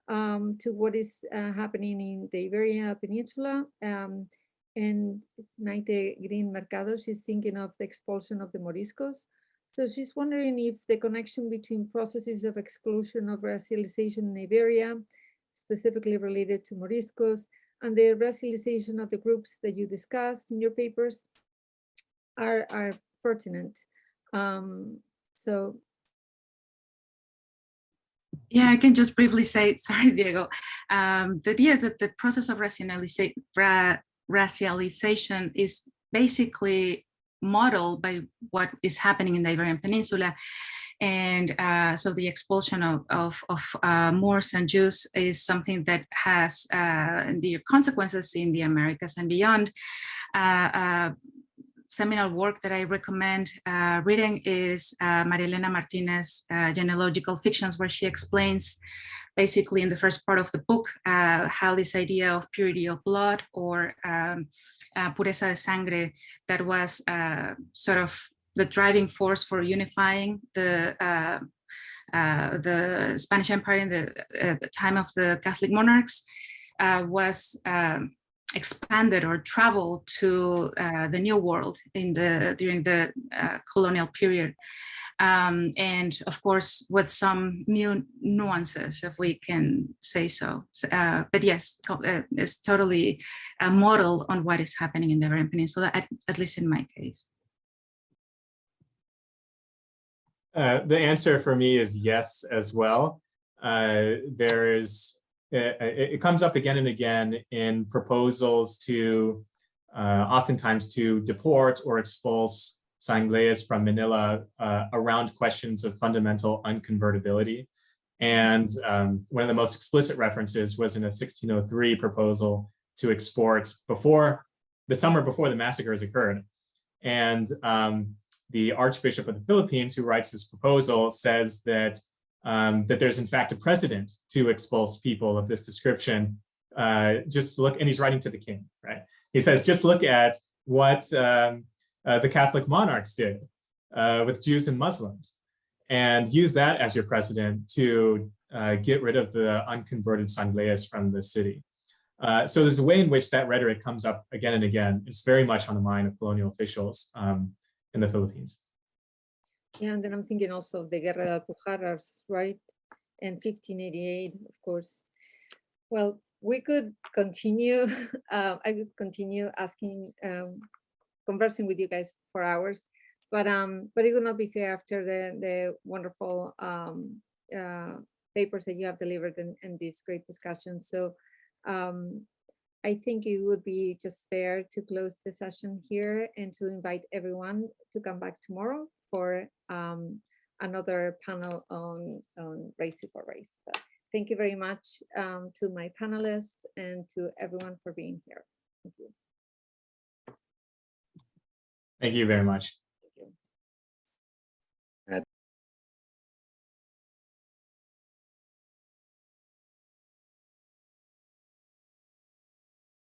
to what is happening in the Iberian Peninsula. And Maite Green Mercado, she's thinking of the expulsion of the Moriscos. So she's wondering if the connection between processes of exclusion of racialization in Iberia, specifically related to Moriscos, and the racialization of the groups that you discussed in your papers are pertinent. So. Yeah, I can just briefly say, sorry, Diego. The idea is that the process of racialization is basically modeled by what is happening in the Iberian Peninsula. And so the expulsion of Moors and Jews is something that has the consequences in the Americas and beyond. Seminal work that I recommend reading is María Elena Martínez, Genealogical Fictions, where she explains basically in the first part of the book how this idea of purity of blood or pureza de sangre, that was sort of the driving force for unifying the Spanish Empire in the time of the Catholic monarchs, was expanded or traveled to the New World during the colonial period. And of course, with some new nuances, if we can say so. But yes, it's totally modeled on what is happening in the Iberian Peninsula, at least in my case. The answer for me is yes as well. It comes up again and again in proposals to oftentimes to deport or expulse Sangleas from Manila around questions of fundamental unconvertibility. And one of the most explicit references was in a 1603 proposal to export the summer before the massacres occurred. And the Archbishop of the Philippines, who writes this proposal, says that that there's in fact a precedent to expulse people of this description. Just look, and he's writing to the king, right? He says, just look at what the Catholic monarchs did with Jews and Muslims, and use that as your precedent to get rid of the unconverted Sangleas from the city. So there's a way in which that rhetoric comes up again and again. It's very much on the mind of colonial officials in the Philippines. Yeah, and then I'm thinking also of the Guerra de Alpujarras, right? And 1588, of course. Well, we could continue. I could continue asking, conversing with you guys for hours, but it would not be fair after the wonderful papers that you have delivered in this great discussion. So I think it would be just fair to close the session here and to invite everyone to come back tomorrow for another panel on RaceB4Race. But thank you very much to my panelists and to everyone for being here. Thank you. Thank you very much.